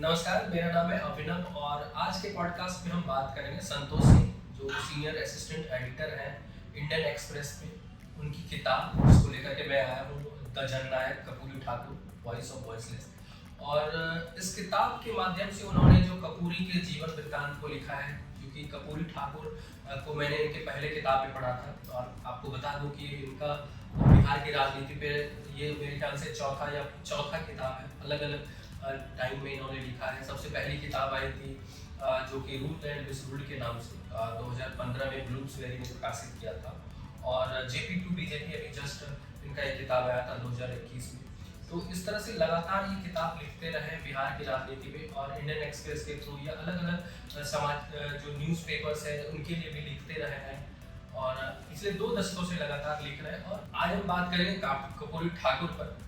नमस्कार, मेरा नाम है अभिनव और आज के पॉडकास्ट में हम बात करेंगे संतोष सिंह, जो सीनियर असिस्टेंट एडिटर हैं इंडियन एक्सप्रेस में। उनकी किताब जिसको लेकर के मैं आया हूँ, the Jannayak Karpoori Thakur, voice of voiceless. और इस किताब के माध्यम से उन्होंने जो कपूरी के जीवन वृत्तांत को लिखा है, क्योंकि कपूरी ठाकुर को मैंने इनके पहले किताब में पढ़ा था। और आपको बता दूं कि इनका बिहार की राजनीति पे ये मेरे ख्याल से चौथा किताब है। अलग अलग टाइम में इन्होंने लिखा है। सबसे पहली किताब आई थी जो कि रूल एंड मिसरूल्ड के नाम से 2015 में ब्लूम्सबेरी ने प्रकाशित किया था। और जेपी टू बीजेपी अभी जस्ट इनका एक किताब आया था 2021 में। तो इस तरह से लगातार ये किताब लिखते रहे बिहार की राजनीति में, और इंडियन एक्सप्रेस के थ्रू या अलग अलग समाज जो न्यूज़पेपर्स है उनके लिए भी लिखते रहे हैं। और पिछले 2 दशकों से लगातार लिख रहे हैं। और आज हम बात करेंगे कपूरी ठाकुर पर।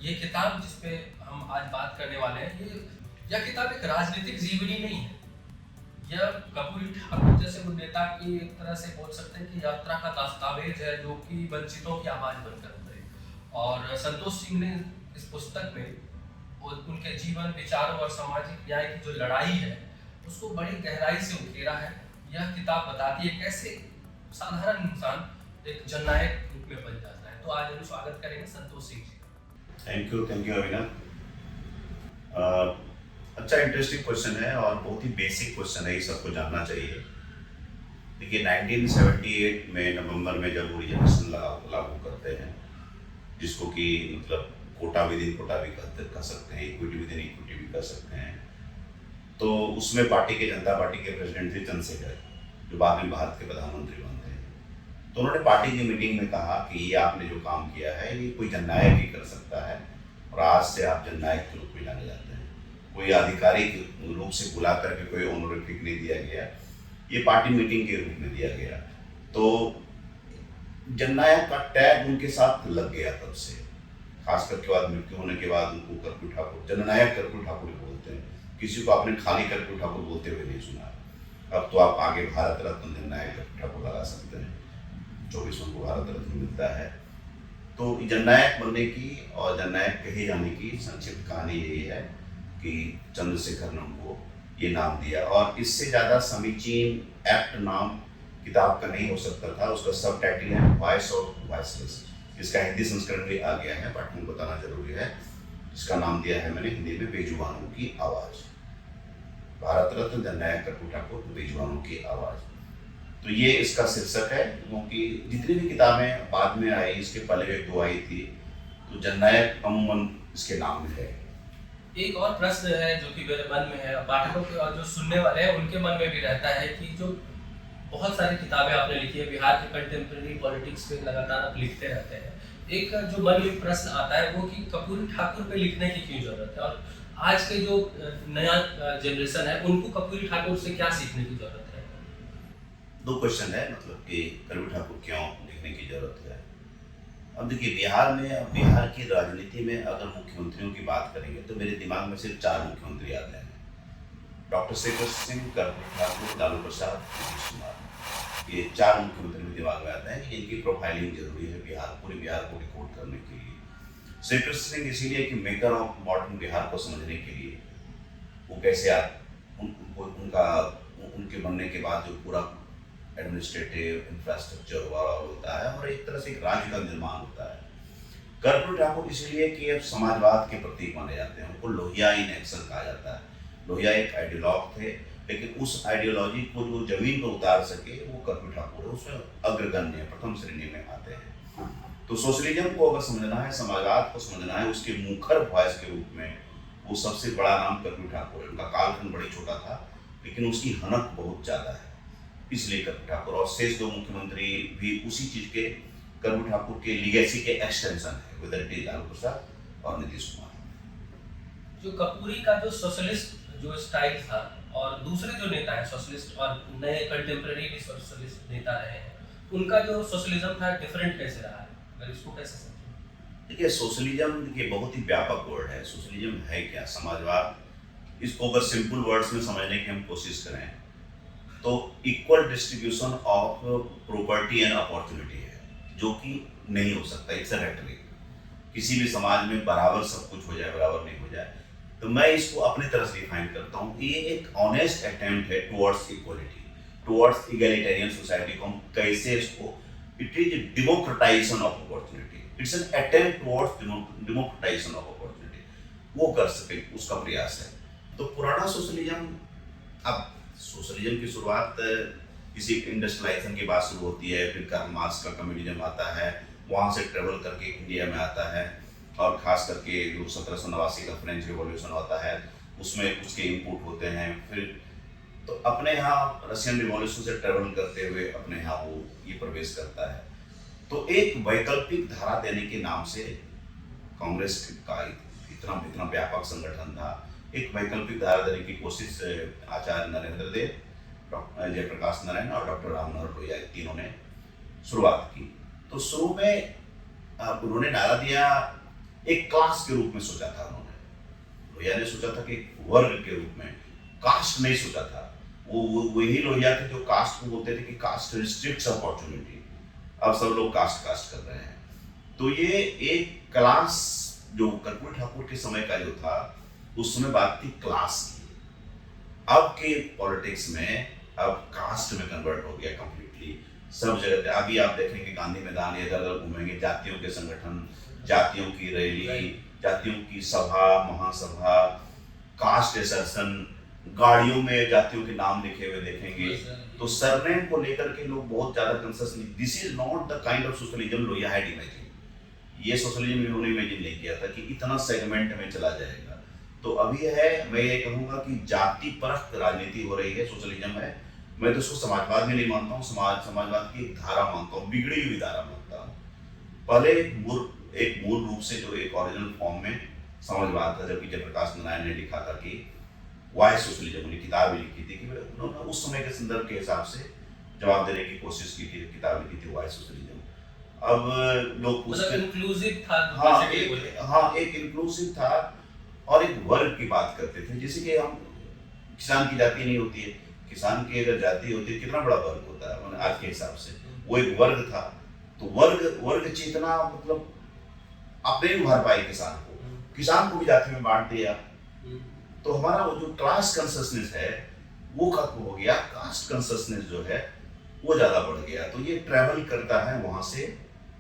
ये किताब जिस पे हम आज बात करने वाले हैं, यह किताब एक राजनीतिक जीवनी नहीं है। यह कपूरी ठाकुर जैसे वो नेता की एक तरह से बोल सकते हैं कि यात्रा का दस्तावेज है, जो कि वंचितों की आवाज बनकर उभरे। और संतोष सिंह ने इस पुस्तक में उनके जीवन, विचारों और सामाजिक न्याय की जो लड़ाई है उसको बड़ी गहराई से उकेरा है। यह किताब बताती है कैसे साधारण इंसान एक जननायक रूप में बन जाता है। तो आज हम स्वागत करेंगे संतोष सिंह जी। Thank you Avinash. अच्छा, इंटरेस्टिंग क्वेश्चन है और बहुत ही बेसिक क्वेश्चन है, ये सबको जानना चाहिए। देखिए, 1978 में नवंबर में जब वो रिजर्वेशन लागू करते हैं, जिसको कि मतलब कोटा विद इन कोटा भी कह सकते हैं, इक्विटी विद इन इक्विटी भी कह सकते हैं। तो उसमें पार्टी के जनता पार्टी के प्रेसिडेंट थे चंद्रशेखर, जो बाद में भारत के प्रधानमंत्री बनते हैं। तो उन्होंने पार्टी की मीटिंग में कहा कि ये आपने जो काम किया है ये कोई जननायक ही कर सकता है, और आज से आप जननायक के रूप में जाने जाते हैं। कोई आधिकारिक रूप से बुला करके कोई ऑनरिफिक नहीं दिया गया, ये पार्टी मीटिंग के रूप में दिया गया। तो जननायक का टैग उनके साथ लग गया तब से, खासकर के बाद मृत्यु होने के बाद उनको कर्पूरी ठाकुर, जननायक कर्पूरी ठाकुर बोलते हैं। किसी को आपने खाली कर्पूरी ठाकुर बोलते हुए नहीं सुना। अब तो आप आगे भारत रत्न जननायक कर्पूरी ठाकुर लगा सकते हैं, 24 को भारत रत्न मिलता है। तो जननायक बनने की और जननायक कहे जाने की संक्षिप्त कहानी यही है कि चंद्रशेखर ने उनको ये नाम दिया। और इससे ज़्यादा समीचीन एप्ट नाम किताब का नहीं हो सकता था। उसका सब टाइटल है वॉइस ऑफ वॉइसलेस। इसका हिंदी संस्करण भी आ गया है, पाठकों को बताना जरूरी है। इसका नाम दिया है मैंने हिंदी में बेजुबानों की आवाज़। भारत रत्न जननायक कर्पूरी ठाकुर, बेजुबानों की आवाज़। तो ये इसका शीर्षक है, क्योंकि जितनी भी किताबें बाद में आई, इसके पहले 1-2 आई थी, तो जननायक अमूमन इसके नाम में है। एक और प्रश्न है जो कि मेरे मन में है, पाठकों के और जो सुनने वाले हैं उनके मन में भी रहता है कि जो बहुत सारी किताबें आपने लिखी है बिहार के कंटेम्प्रेरी पॉलिटिक्स पे, लगातार आप लिखते रहते हैं। एक जो मन में प्रश्न आता है वो कि कपूरी ठाकुर पे लिखने की क्यों जरूरत है, और आज के जो नया जनरेशन है उनको कपूरी ठाकुर से क्या सीखने की जरूरत है? 2 क्वेश्चन है, मतलब कि कर्पूरी ठाकुर क्यों लिखने की जरूरत है। अब देखिए, बिहार की राजनीति में अगर मुख्यमंत्रियों की बात करेंगे तो मेरे दिमाग में सिर्फ 4 मुख्यमंत्री आते हैं। डॉक्टर शेखर सिंह, कर्पूरी ठाकुर, लालू प्रसाद, नीतीश कुमार। ये 4 मुख्यमंत्री मेरे दिमाग में आते हैं कि इनकी प्रोफाइलिंग जरूरी है पूरे बिहार को रिकॉर्ड करने के लिए। शेखर सिंह इसीलिए कि मेकर ऑफ मॉडर्न बिहार को समझने के लिए, वो कैसे उनके बनने के बाद जो पूरा एडमिनिस्ट्रेटिव इंफ्रास्ट्रक्चर होता है और एक तरह से एक राज्य का निर्माण होता है। कर्पूरी ठाकुर इसलिए कि अब समाजवाद के प्रतीक माने जाते हैं, उनको लोहिया इन एक्शन कहा जाता है। लोहिया एक आइडियोलॉग थे, लेकिन उस आइडियोलॉजी को जो जमीन पर उतार सके वो कर्पूरी ठाकुर है, उसमें अग्रगण्य प्रथम श्रेणी में आते हैं। तो सोशलिज्म को अगर समझना है, समाजवाद को समझना है, उसके मुखर वॉइस के रूप में वो सबसे बड़ा नाम कर्पूरी ठाकुर है। उनका कालखंड बड़ी छोटा था, लेकिन उसकी हनक बहुत ज़्यादा है, इसलिए कर्पूरी ठाकुर। और शेष 2 मुख्यमंत्री भी उसी चीज़ के, कर्पूरी ठाकुर के लीगेसी के एक्सटेंशन है, whether it is Lalu Prasad और नीतीश कुमार। जो कपूरी का जो सोशलिस्ट जो स्टाइल था, और दूसरे जो नेता है सोशलिस्ट और नए कंटेम्प्रेरी भी सोशलिस्ट नेता रहे हैं, उनका जो सोशलिज्म था डिफरेंट कैसे रहा है, अगर इसको कैसे समझें? देखिए, सोशलिज्म देखिए बहुत ही व्यापक वर्ड है। सोशलिज्म है क्या? समाजवाद। इसको अगर सिंपल वर्ड्स में समझने की हम कोशिश करें तो equal distribution of property and opportunity है, जो कि नहीं हो सकता। It's a rhetoric. किसी भी समाज में बराबर सब कुछ हो जाए, बराबर नहीं हो जाए। तो मैं इसको अपने तरह से डिफाइन करता हूँ, ये एक ऑनेस्ट अटेम्प्ट है towards equality, towards egalitarian society को हम कैसे इसको, it is democratisation of opportunity, it's an attempt towards democratisation of opportunity, वो कर सके उसका प्रयास है। तो पुराना सोशलिज्म, अब सोशलिज्म की शुरुआत किसी इंडस्ट्रियलाइजेशन की बात शुरू होती है, फिर कार्ल मार्क्स का कम्युनिज्म आता है, वहाँ से ट्रेवल करके इंडिया में आता है, और ख़ास करके जो 1789 का फ्रेंच रिवॉल्यूशन होता है उसमें उसके इनपुट होते हैं। फिर तो अपने यहाँ रशियन रिवॉल्यूशन से ट्रेवल करते हुए अपने यहाँ वो ये प्रवेश करता है। तो एक वैकल्पिक धारा देने के नाम से कांग्रेस का इतना इतना व्यापक संगठन था, एक वैकल्पिक धारा देने की कोशिश आचार्य नरेंद्र देव, डॉक्टर जयप्रकाश नारायण और डॉक्टर राम मनोहर लोहिया, तीनों ने शुरुआत की। तो शुरू में उन्होंने नारा दिया, एक क्लास के रूप में सोचा था उन्होंने, लोहिया ने सोचा था कि वर्ग के रूप में, कास्ट नहीं सोचा था। वो वही लोहिया थे जो कास्ट को बोलते थे कि कास्ट रिस्ट्रिक्ट्स अपॉर्चुनिटी, अब सब लोग कास्ट कास्ट कर रहे हैं। तो ये एक क्लास, जो कर्पूरी ठाकुर के समय का जो था, उस समय बात थी क्लास की। अब के पॉलिटिक्स में अब कास्ट में कन्वर्ट हो गया कंप्लीटली, सब जगह। अभी आप देखेंगे गांधी मैदान इधर उधर घूमेंगे, जातियों के संगठन, जातियों की रैली, जातियों की सभा महासभा, कास्ट एसर्शन, गाड़ियों में जातियों के नाम लिखे हुए देखेंगे। तो सरनेम को लेकर के लोग बहुत ज्यादा concern, this is not the kind of socialism Lohia had imagine. ये सोशलिज्म इन्होंने इमेजिन नहीं किया था कि इतना सेगमेंट में चला जाएगा। तो अभी है, मैं ये कहूँगा कि जाति परख राजनीति हो रही है, सोशलिज्म है। मैं तो उसको समाजवाद में नहीं मानता हूँ, समाजवाद की एक धारा मानता हूँ, बिगड़ी हुई धारा मानता हूँ। पहले एक मूल रूप से जो एक ओरिजिनल फॉर्म में समाजवाद था, जबकि जयप्रकाश नारायण ने लिखा था कि वाई सोशलिज्म, उन्हें किताब लिखी थी कि उन्होंने उस समय के संदर्भ के हिसाब से जवाब देने की कोशिश की थी, किताब लिखी थी वाई सोशलिज्म। अब लोग मतलब इंक्लूसिव था। हाँ, एक इंक्लूसिव था और एक वर्ग की बात करते थे। जैसे कि हम, किसान की जाति नहीं होती है, किसान की अगर जाति होती है कितना बड़ा वर्ग होता है आज के हिसाब से, वो एक वर्ग था। तो वर्ग चेतना मतलब अपने भी भर पाई किसान को भी जाति में बांट दिया। तो हमारा वो जो क्लास कंसियसनेस है वो खत्म हो गया, कास्ट कंसियसनेस जो है वो ज्यादा बढ़ गया। तो ये ट्रैवल करता है वहां से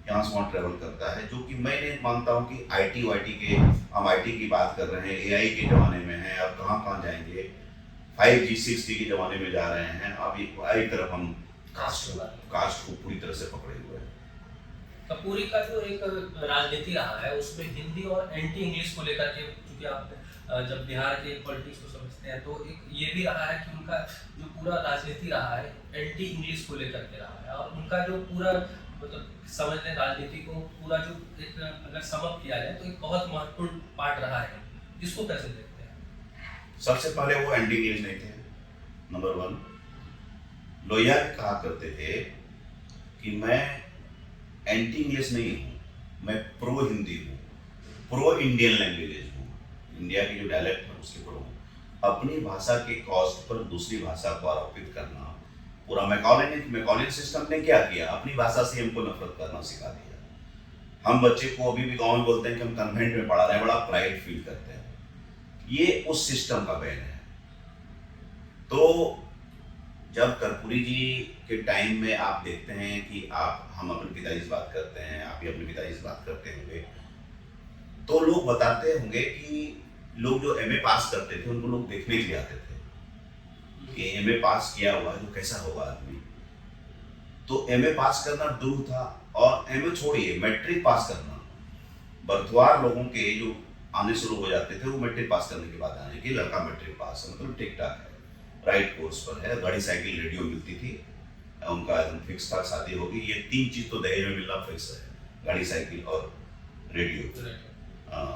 यहाँ से वहाँ ट्रैवल करता है, जो कि मैं नहीं मानता हूँ कि आईटी वाईटी के, हम आईटी की बात कर रहे हैं, एआई के जमाने में हैं, अब कहाँ जाएंगे, 5G 6G के जमाने में जा रहे हैं। अब एक तरफ हम कास्ट को पूरी तरह से पकड़े हुए हैं। कपूरी का जो एक राजनीति रहा है उसमें हिंदी और एंटी इंग्लिश को लेकर के, क्योंकि आप जब बिहार के पॉलिटिक्स को समझते हैं, तो एक ये भी रहा है कि उनका जो पूरा राजनीति रहा है एंटी इंग्लिश को लेकर के रहा है, और उनका जो पूरा मतलब समझ लें राजनीति को पूरा जो एक अगर समअप किया जाए तो एक बहुत महत्वपूर्ण पार्ट रहा है। इसको कैसे देखते हैं? सबसे पहले वो एंटी इंग्लिश नहीं थे, नंबर 1। लोहिया कहा करते थे कि मैं एंटी इंग्लिश नहीं हूँ, मैं प्रो हिंदी हूँ, प्रो इंडियन लैंग्वेज हूँ, इंडिया की जो डायलेक्ट है उसके प्रो हूँ। अपनी भाषा के कॉस्ट पर दूसरी भाषा को आरोपित करना, पूरा मैकॉलेज सिस्टम ने क्या किया, अपनी भाषा से हमको नफरत करना सिखा दिया। हम बच्चे को अभी भी गाँव में बोलते हैं कि हम कन्वेंट में पढ़ा रहे हैं, बड़ा प्राइड फील करते हैं। ये उस सिस्टम का बैन है। तो जब कर्पूरी जी के टाइम में आप देखते हैं कि हम अपने पिताजी से बात करते हैं, आप भी अपने पिताजी से बात करते होंगे, तो लोग बताते होंगे कि लोग जो एमए पास करते थे उनको लोग देखने के लिए आते थे कि एमए पास किया हुआ है तो कैसा होगा आदमी। तो एमए पास करना दूर था, और एमए छोड़िए मैट्रिक पास करना, बर्थवार लोगों के जो आने शुरू हो जाते थे वो मैट्रिक पास करने के बाद आने कि लड़का मैट्रिक पास है मतलब ठीक ठाक है, राइट कोर्स पर है, गाड़ी साइकिल रेडियो मिलती थी, उनका फिक्स था शादी होगी। ये 3 चीज तो दहेज में मिलना फिक्स है, गाड़ी साइकिल और रेडियो।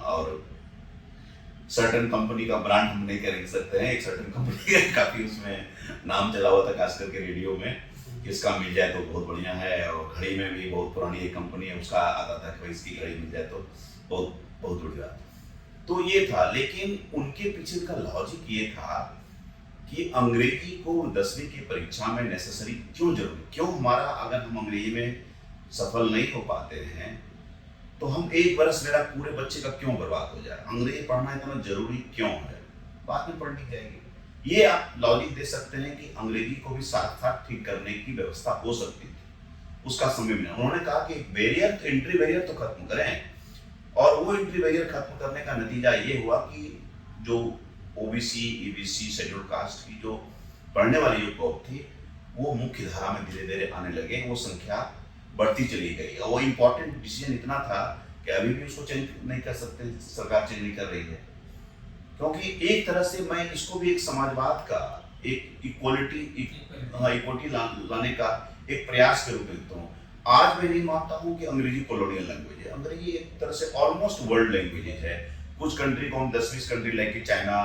और सर्टन कंपनी का ब्रांड हम नहीं कह सकते हैं, एक सर्टन कंपनी का काफी उसमें नाम चला हुआ था, खास करके रेडियो में, इसका मिल जाए तो बहुत बढ़िया है। और घड़ी में भी बहुत पुरानी एक कंपनी है, उसका आता था कि इसकी घड़ी मिल जाए तो बहुत बहुत बढ़िया। तो ये था, लेकिन उनके पीछे का लॉजिक ये था कि अंग्रेजी को 10वीं की परीक्षा में नेसेसरी क्यों जरूरी, क्यों हमारा, अगर हम अंग्रेजी में सफल नहीं हो पाते हैं तो हम एक बरस मेरा पूरे बच्चे का क्यों बर्बाद हो जाए? अंग्रेजी पढ़ना इतना जरूरी क्यों है? बाद में पढ़नी जाएगी। ये आप लॉजिक दे सकते हैं कि अंग्रेजी को भी साथ साथ ठीक करने की व्यवस्था हो सकती थी, उसका समय मिला। उन्होंने कहा कि बैरियर, एंट्री बैरियर तो खत्म करें, और वो एंट्री बैरियर खत्म करने का नतीजा ये हुआ कि जो ओबीसी, ईबीसी, शेड्यूल कास्ट की जो पढ़ने वाली जो पॉप थी, वो मुख्य धारा में धीरे धीरे आने लगे, वो संख्या बढ़ती चली गई। और वो इम्पोर्टेंट डिसीजन इतना था कि अभी भी उसको चेंज नहीं कर सकते, सरकार चेंज नहीं कर रही है, क्योंकि एक तरह से मैं इसको भी एक समाजवाद का, एक इक्वलिटी लाने का एक प्रयास के रूप में देखता हूँ। आज मैं नहीं मानता हूँ कि अंग्रेजी कॉलोनियल लैंग्वेज है। अंग्रेजी एक तरह से ऑलमोस्ट वर्ल्ड लैंग्वेज है। कुछ कंट्री को हम 10-20 कंट्री लाइक चाइना,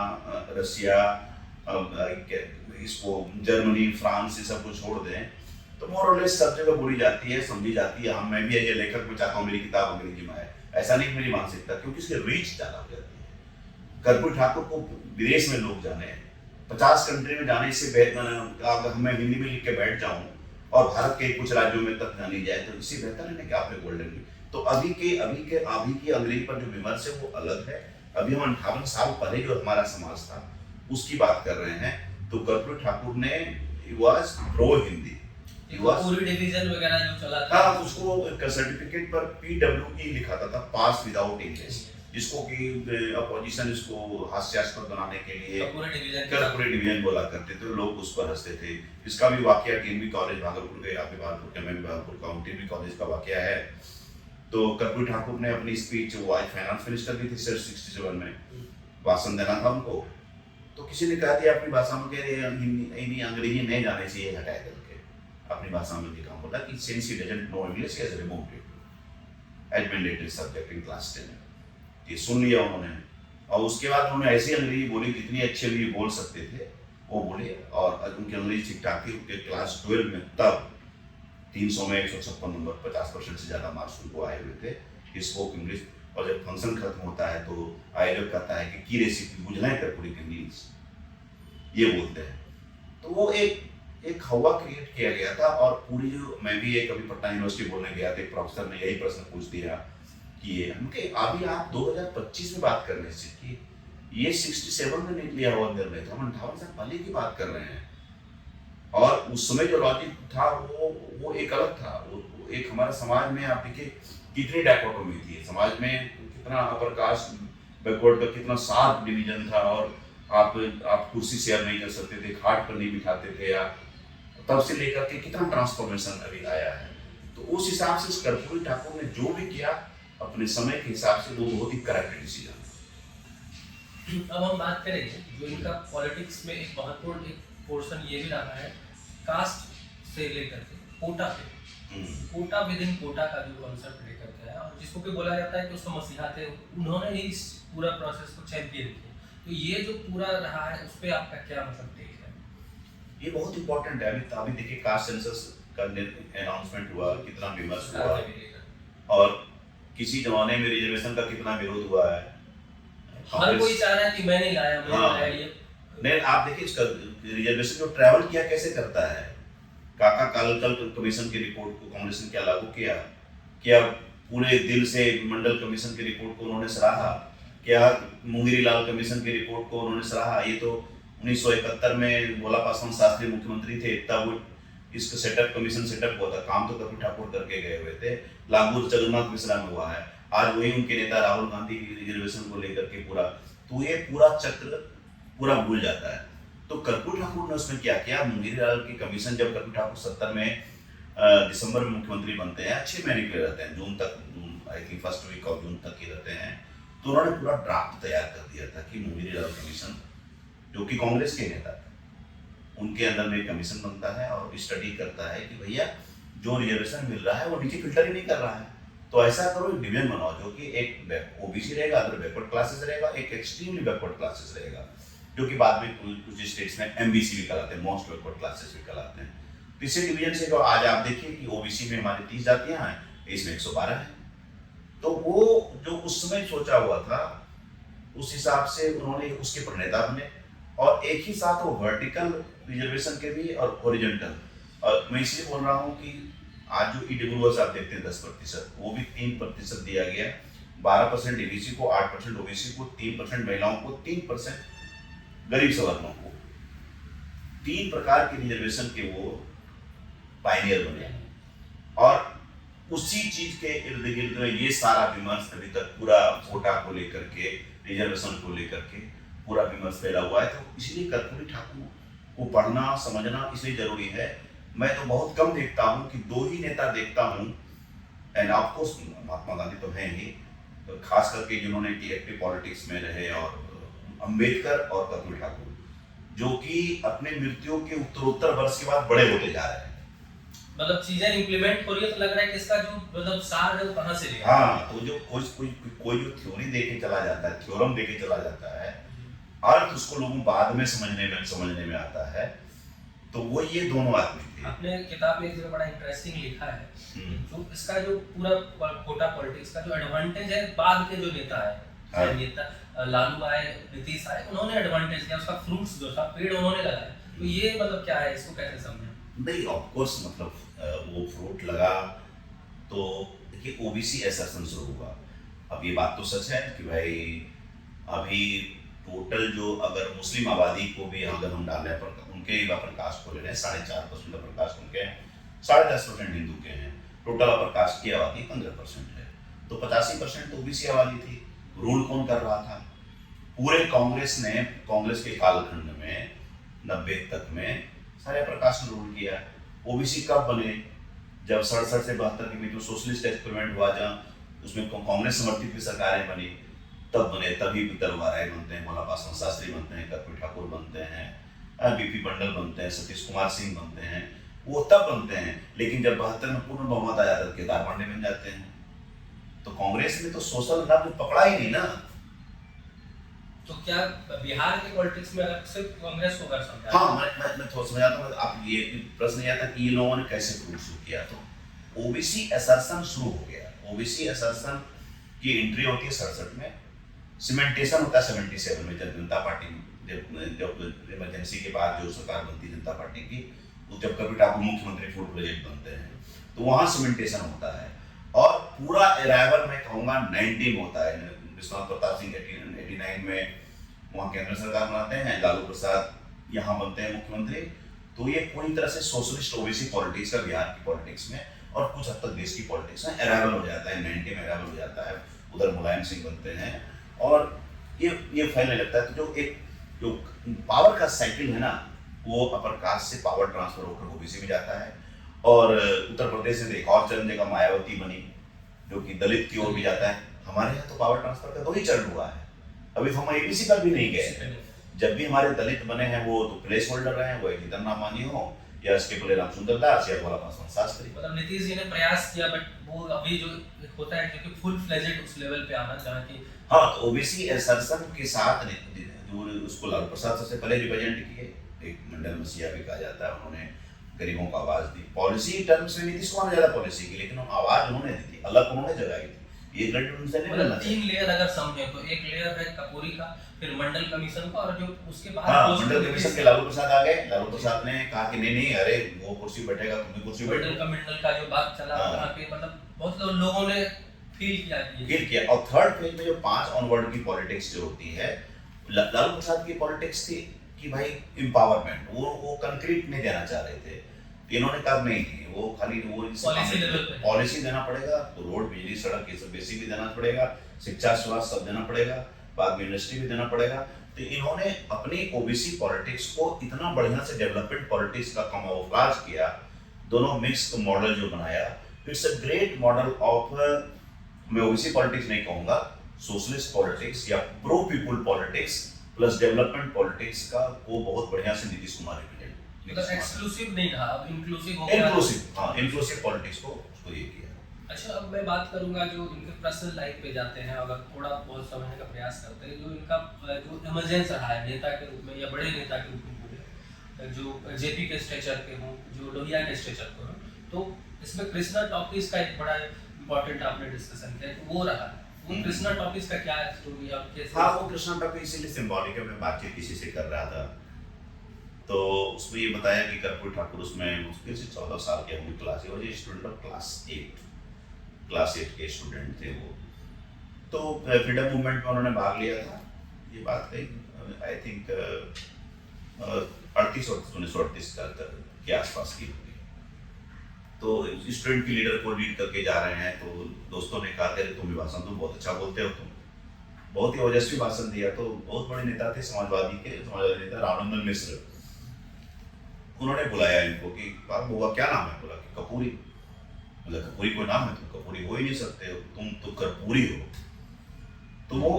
रसिया, इसको जर्मनी, फ्रांस, ये सब को छोड़ दें तो मोर और लेस सब जगह बोली जाती है, समझी जाती है। हम, मैं भी एज लेखक में चाहता हूँ मेरी किताब अंग्रेजी में है, ऐसा नहीं मेरी मानसिकता, क्योंकि इसकी रीच ज़्यादा हो जाती है। कर्पूरी ठाकुर को विदेश में लोग जाने, 50 कंट्री में जाने से बेहतर, अगर मैं हिंदी में लिख के बैठ जाऊँ और भारत के कुछ राज्यों में तक जानी जाए, तो इससे बेहतर है कि आपने गोल्डन में। तो अभी की अंग्रेजी पर जो विमर्श है वो अलग है। अभी हम 58 साल पहले जो हमारा समाज था उसकी बात कर रहे हैं। तो कर्पूरी ठाकुर ने वाज प्रो हिंदी, पूरी डिवीजन वगैरह जो चला था, हाँ, उसको सर्टिफिकेट पर PWE लिखा था, पास विदाउट इंग्लिश, जिसको कि अपोजिशन इसको हास्यास्पद बनाने के लिए कर्पूरी डिवीजन बोला करते थे, लोग उस पर हंसते थे। इसका भी वाकया TNB कॉलेज भागलपुर के, आपके भागलपुर के, मैं भी भागलपुर का हूँ, TNB कॉलेज का वाकया है। तो कर्पूरी ठाकुर ने अपनी स्पीच, वो आज फाइनेंस मिनिस्टर भी थे 67 में, भाषण देना था उनको, तो किसी ने कहा दिया अपनी भाषा में, कह रहे हिंदी अंग्रेजी नहीं जाने चाहिए, हटाए करके अपनी भाषा में लिखा, बोला कि since he doesn't know English he has removed it as mandatory subject in class 10। ये सुन लिया उन्होंने, और उसके बाद उन्होंने ऐसी अंग्रेजी बोली, जितनी अच्छी अंग्रेजी बोल सकते थे वो बोले, और उनकी अंग्रेजी ठीक ठाक थी। उनके क्लास 12 में तब 300 में 156 नंबर, 50% से ज़्यादा मार्क्स उनको आए हुए थे। ही स्पोक इंग्लिश, और जब फंक्शन खत्म होता है तो आयोजक कहता है कि की रेसिपी बुझलें कर पूरी इंग्लिश, ये बोलते हैं। तो वो एक हवा क्रिएट किया गया था। और पूरी जो, मैं भी एक अभी पटना यूनिवर्सिटी बोलने गया था, एक प्रोफेसर ने यही प्रश्न पूछ दिया कि ये उनके, अभी आप 2025 में बात कर रहे हैं कि ये 67 में नहीं लिया हुआ निर्णय था, हम 58 साल पहले की बात कर रहे हैं। और उस समय जो लॉजिक था वो एक अलग था। वो एक हमारे समाज में, आप देखिए कितनी डायकोटोमी थी समाज में, कितना अपर कास्ट बैकवर्ड का कितना शार्प डिवीजन था, और आप कुर्सी शेयर नहीं कर सकते थे, खाट पर नहीं बिठाते थे, या तब से लेकर के कितना ट्रांसफॉर्मेशन अभी आया है। तो उस हिसाब से कर्पूरी ठाकुर ने जो भी किया अपने समय के हिसाब से, वो बहुत ही करेक्ट डिसीजन। अब हम बात करेंगे जो इनका पॉलिटिक्स में एक महत्वपूर्ण एक पोर्शन ये भी रहा है, कास्ट से लेकर के कोटा पे, कोटा विद इन कोटा का जो कॉन्सेप्ट लेकर के आया, और जिसको कि बोला जाता है कि उसको मसीहा थे, उन्होंने ही इस पूरा प्रोसेस को चैंपियन किया। तो ये जो पूरा रहा है उस पर आपका क्या मतलब टेक है? ये बहुत इंपॉर्टेंट है। अभी देखिए कास्ट सेंसस का अनाउंसमेंट हुआ, कितना विमर्श हुआ, और किसी जमाने में रिजर्वेशन का कितना विरोध हुआ है। हर कोई चाह रहा है कि मैं नहीं लाया, मैं लाया ये नहीं। आप देखिए इसका रिजर्वेशन जो ट्रैवल किया कैसे करता है। काका कालकल कमीशन की रिपोर्ट को कांग्रेस ने क्या लागू किया, क्या पूरे दिल से मंडल कमीशन की रिपोर्ट को उन्होंने सराहा, क्या मुंगेरी लाल कमीशन की रिपोर्ट को उन्होंने सराहा। ये तो 1971 में भोला पासवान शास्त्री मुख्यमंत्री थे, तब वो इसका सेटअप, कमीशन सेटअप हुआ था, काम तो कर्पूरी ठाकुर करके गए हुए थे, लागू जगन्नाथ मिश्रा में हुआ है। आज वही उनके नेता राहुल गांधी रिजर्वेशन को लेकर के पूरा, तो ये पूरा चक्र पूरा भूल जाता है। तो कर्पूरी ठाकुर ने उसमें क्या किया, मुंगेरी लाल की कमीशन, जब कर्पूरी ठाकुर 70 में दिसंबर में मुख्यमंत्री बनते हैं, 6 महीने के लिए रहते हैं, जून तक, I think first week of June तक ही रहते हैं, तो उन्होंने पूरा ड्राफ्ट तैयार कर दिया था कि मुंगेरी लाल कमीशन, जो कि कांग्रेस के नेता थे, उनके अंदर में कमीशन बनता है और स्टडी करता है कि भैया जो रिजर्वेशन मिल रहा है वो नीचे फिल्टर ही नहीं कर रहा है, तो ऐसा करो एक डिवीजन बनाओ, जो कि एक ओबीसी रहेगा, अदर बैकवर्ड क्लासेस रहेगा, एक एक्सट्रीमली बैकवर्ड क्लासेस रहेगा, जो कि बाद में कुछ स्टेट्स में एमबीसी भी कहलाते हैं, मोस्ट बैकवर्ड क्लासेस भी कहलाते हैं। तीसरे डिवीजन से आज आप देखिए कि ओबीसी में हमारे 30 जातियां हैं, इसमें 112 है। तो वो जो उस समय सोचा हुआ था, उस हिसाब से उन्होंने उसके प्रणेता बने, और एक ही साथ वो वर्टिकल रिजर्वेशन के भी और हॉरिजॉन्टल। और मैं इसलिए बोल रहा हूँ कि आज जो ईडब्ल्यूएस आप देखते हैं 10%, वो भी 3% दिया गया। 12% एबीसी को, 8% ओबीसी को, 3% महिलाओं को, 3% गरीब सवर्णों को। 3 प्रकार के रिजर्वेशन के वो पायनियर बने। और उसी चीज के इर्द गिर्द में ये सारा विमर्श अभी तक पूरा कोटा को लेकर के, रिजर्वेशन को लेकर के पूरा विमर्श फैला हुआ है। तो इसलिए कर्पूरी ठाकुर को पढ़ना समझना इसलिए जरूरी है। मैं तो बहुत कम देखता हूँ कि 2 ही नेता देखता हूँ, एंड ऑफकोर्स महात्मा गांधी तो हैं ही, तो खास करके जिन्होंने एक्टिव पॉलिटिक्स में रहे, और अंबेडकर और कर्पूरी ठाकुर, जो कि अपने मृत्यु के उत्तरोत्तर वर्ष के बाद बड़े होते जा रहे हैं। मतलब चीजें इंप्लीमेंट हो रही है, तो लग रहा है कि इसका जो मतलब सार है वो कहाँ से लिया। हाँ, तो जो कोई जो थ्योरी देके चला जाता है, थ्योरम देके चला जाता है, अर्थ उसको लोगों बाद में समझने में आता है, तो वो ये दोनों आदमी थे। अपने किताब में एक जगह बड़ा इंटरेस्टिंग लिखा है, जो इसका जो पूरा कोटा पॉलिटिक्स का जो एडवांटेज है, बाद के जो नेता है, हाँ। नेता लालू आए, नीतीश आए, उन्होंने एडवांटेज लिया, उसका फ्रूट्स जो था, पेड़ उन्होंने लगाया। तो ये मतलब क्या है, इसको कैसे समझें? नहीं, ऑफ कोर्स मतलब वो फ्रूट लगा तो देखिए ओबीसी असर्शन शुरू हुआ। अब ये बात तो सच है कि भाई अभी टोटल जो अगर मुस्लिम आबादी को भी अगर हम डालें पर उनके अपर कास्ट को ले रहे हैं, 4.5% अपर कास्ट उनके हैं, 10.5% हिंदू के हैं, टोटल अपर कास्ट की आबादी 15% है, तो 85% तो ओबीसी आबादी थी। रूल कौन कर रहा था? पूरे कांग्रेस के कालखंड में 90 तक में सारे अपर कास्ट ने रूल किया। ओबीसी कब बने? जब 67 से 72 के बीच में सोशलिस्ट एक्सपेरिमेंट हुआ, जहाँ उसमें कांग्रेस समर्थित की सरकारें बनी, तब बने। तभी वितरवा राय बनते हैं, भोला पासवान शास्त्री बनते हैं, कर्पूरी ठाकुर बनते हैं, बीपी मंडल बनते हैं, सतीश कुमार सिंह बनते हैं, वो तब बनते हैं। लेकिन जब 72 में पूर्ण बहुमत आ जाता है, केदार पांडे बन जाते हैं। तो कांग्रेस ने तो सोशल लफ्ज पकड़ा ही नहीं ना। तो क्या बिहार के पॉलिटिक्स में अलग से कांग्रेस को कर सकता है? हाँ, मैं थोड़ा समझाता हूँ। आप ये प्रश्न यह था कि ये लोगों ने कैसे प्रूव शुरू किया, तो ओबीसी असर्शन शुरू हो गया। ओबीसी असर्शन की एंट्री होती है 67 में, सीमेंटेशन होता है 77 में, जब जनता पार्टी जब इमरजेंसी के बाद जो सरकार बनती है जनता पार्टी की, तो जब कर्पूरी ठाकुर मुख्यमंत्री फुल प्रोजेक्ट बनते हैं, तो वहाँ सीमेंटेशन होता है। और पूरा अराइवल मैं कहूँगा 90 में होता है। विश्वनाथ प्रताप सिंह 89 में वहाँ केंद्र सरकार बनाते हैं, लालू प्रसाद यहाँ बनते हैं मुख्यमंत्री। तो ये पूरी तरह से सोशलिस्ट ओबीसी पॉलिटिक्स का बिहार की पॉलिटिक्स में और कुछ हद तक देश की पॉलिटिक्स में अराइवल हो जाता है। 90 में अराइवल हो जाता है। उधर मुलायम सिंह बनते हैं और ये फैलने लगता है। तो जो पावर का साइकिल है ना, वो अपर कास्ट से पावर ट्रांसफर होकर ओबीसी में जाता है। और उत्तर प्रदेश में एक और चरण जगह मायावती बनी, जो कि दलित की ओर भी जाता है। हमारे यहाँ तो पावर ट्रांसफर का 2 ही चरण हुआ है। अभी हम एबीसी पर भी नहीं गए। जब भी हमारे दलित बने हैं, वो तो प्लेस होल्डर रहे हैं, वो जीतन राम मांझी हो या इसके पहले रामसुंदर दास या भोला पासवान शास्त्री। मतलब नीतीश जी ने प्रयास किया, बट वो अभी जो होता है क्योंकि फुल फ्लेजेड उस लेवल पे आना, जहाँ की हाँ, तो ओबीसी असर्शन के साथ जो उसको लालू प्रसाद सबसे पहले रिप्रेजेंट किए। एक मंडल मसीहा भी कहा जाता है, उन्होंने गरीबों को आवाज दी। पॉलिसी टर्म्स में नीतीश कुमार ने ज्यादा पॉलिसी की, लेकिन आवाज उन्होंने दी थी, अलग उन्होंने जगाई थी। ये क्रेडिट उनसे नहीं मिलना चाहिए। 3 लेयर अगर समझे तो एक लेयर है कपूरी का, फिर मंडल कमीशन का, और जो उसके बाद हाँ, मंडल कमीशन के लालू प्रसाद आ गए। लालू प्रसाद ने कहा कि नहीं, अरे वो कुर्सी बैठेगा, तुम भी कुर्सी बैठो। मंडल का जो बात चला, वहाँ पे मतलब बहुत लोगों ने फील किया। और थर्ड फेज में जो 5 ऑनवर्ड की पॉलिटिक्स जो होती है, लालू प्रसाद की पॉलिटिक्स थी कि भाई एम्पावरमेंट, वो कंक्रीट नहीं देना चाह रहे थे। इन्होंने कहा नहीं, वो खाली वो पॉलिसी देना पड़ेगा, तो रोड, बिजली, सड़क, ये सब बेसिक भी देना पड़ेगा, शिक्षा, स्वास्थ्य सब देना पड़ेगा, बाद में इंडस्ट्री भी देना पड़ेगा। तो इन्होंने अपनी ओबीसी पॉलिटिक्स को इतना बढ़िया से डेवलपमेंट पॉलिटिक्स का कमोफ्लेज किया, दोनों मिक्स मॉडल जो बनाया। It's a great model of, मैं ओबीसी पॉलिटिक्स नहीं कहूँगा, सोशलिस्ट पॉलिटिक्स या pro people politics plus development politics का वो बहुत बढ़िया से नीतीश कुमार मतलब एक्सक्लूसिव नहीं था, अब इंक्लूसिव हो गया। इंक्लूसिव पॉलिटिक्स को उसको ये किया। अच्छा, अब मैं बात करूंगा जो इनके पर्सनल लाइफ पे जाते हैं, अगर थोड़ा बहुत समझने का प्रयास करते हैं, जो इनका जो इमरजेंस रहा है नेता के रूप में या बड़े नेता के रूप में बोले, जो जेपी के स्ट्रेचर के हों, जो लोहिया के स्ट्रेचर के हों, तो इसमें कृष्णा टॉकीज का एक बड़ा इंपॉर्टेंट आपने डिस्कशन किया, तो वो रहा। वो कृष्णा टॉकीज का क्या स्टोरी है? हाँ, वो कृष्णा टॉकीज इसीलिए सिंबॉलिक है। मैं बातचीत किसी से कर रहा था, तो उसमें ये बताया कि कर्पूरी ठाकुर उसमें मुश्किल से 14 साल के होंगे, क्लास वो जो स्टूडेंट ऑफ क्लास 8 के स्टूडेंट थे वो। तो फ्रीडम मूवमेंट में उन्होंने भाग लिया था। ये बात कही आई थिंक 1938 के आसपास की होगी। तो स्टूडेंट की लीडर को लीड करके जा रहे हैं, तो दोस्तों ने कहा कि तुम भी भाषण तुम बहुत अच्छा बोलते हो, तुम बहुत ही ओजस्वी भाषण दिया। तो बहुत बड़े नेता थे समाजवादी नेता रामनंदन मिश्र, उन्होंने बुलाया इनको कि बाबू हुआ क्या नाम है? बोला कि कपूरी। बोला कपूरी कोई नाम है? तुम कपूरी हो ही नहीं सकते हो, तुम तो कर्पूरी हो। तो वो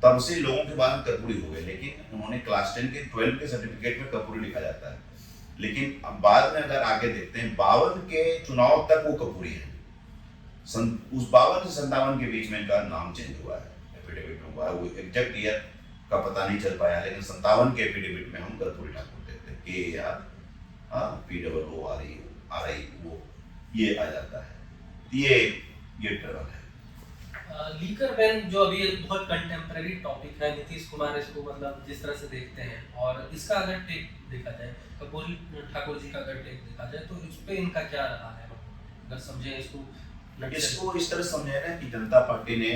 तब से लोगों के बाद कर्पूरी हो गए, लेकिन उन्होंने क्लास 10 के 12 के सर्टिफिकेट में कर्पूरी लिखा जाता है, लेकिन अब बाद में अगर आगे देखते हैं 52 के चुनाव तक वो कपूरी है। उस 52 से 57 के बीच में इनका नाम चेंज हुआ है, एफिडेविट में हुआ है। वो एग्जैक्ट ईयर का पता नहीं चल पाया, लेकिन 57 के एफिडेविट में हम कर्पूरी ठाकुर देखते हैं कि यार POORI वो ये आ जाता है। ये ट्रेवल है। लीकर बैन जो अभी एक बहुत कंटेम्पररी टॉपिक है, नीतीश कुमार इसको मतलब जिस तरह से देखते हैं, और इसका अगर टेक देखा जाए, कर्पूरी ठाकुर जी का अगर टेक देखा जाए, तो इस पे इनका क्या रहा है? अगर समझे इसको इस तरह समझे ना कि जनता पार्टी ने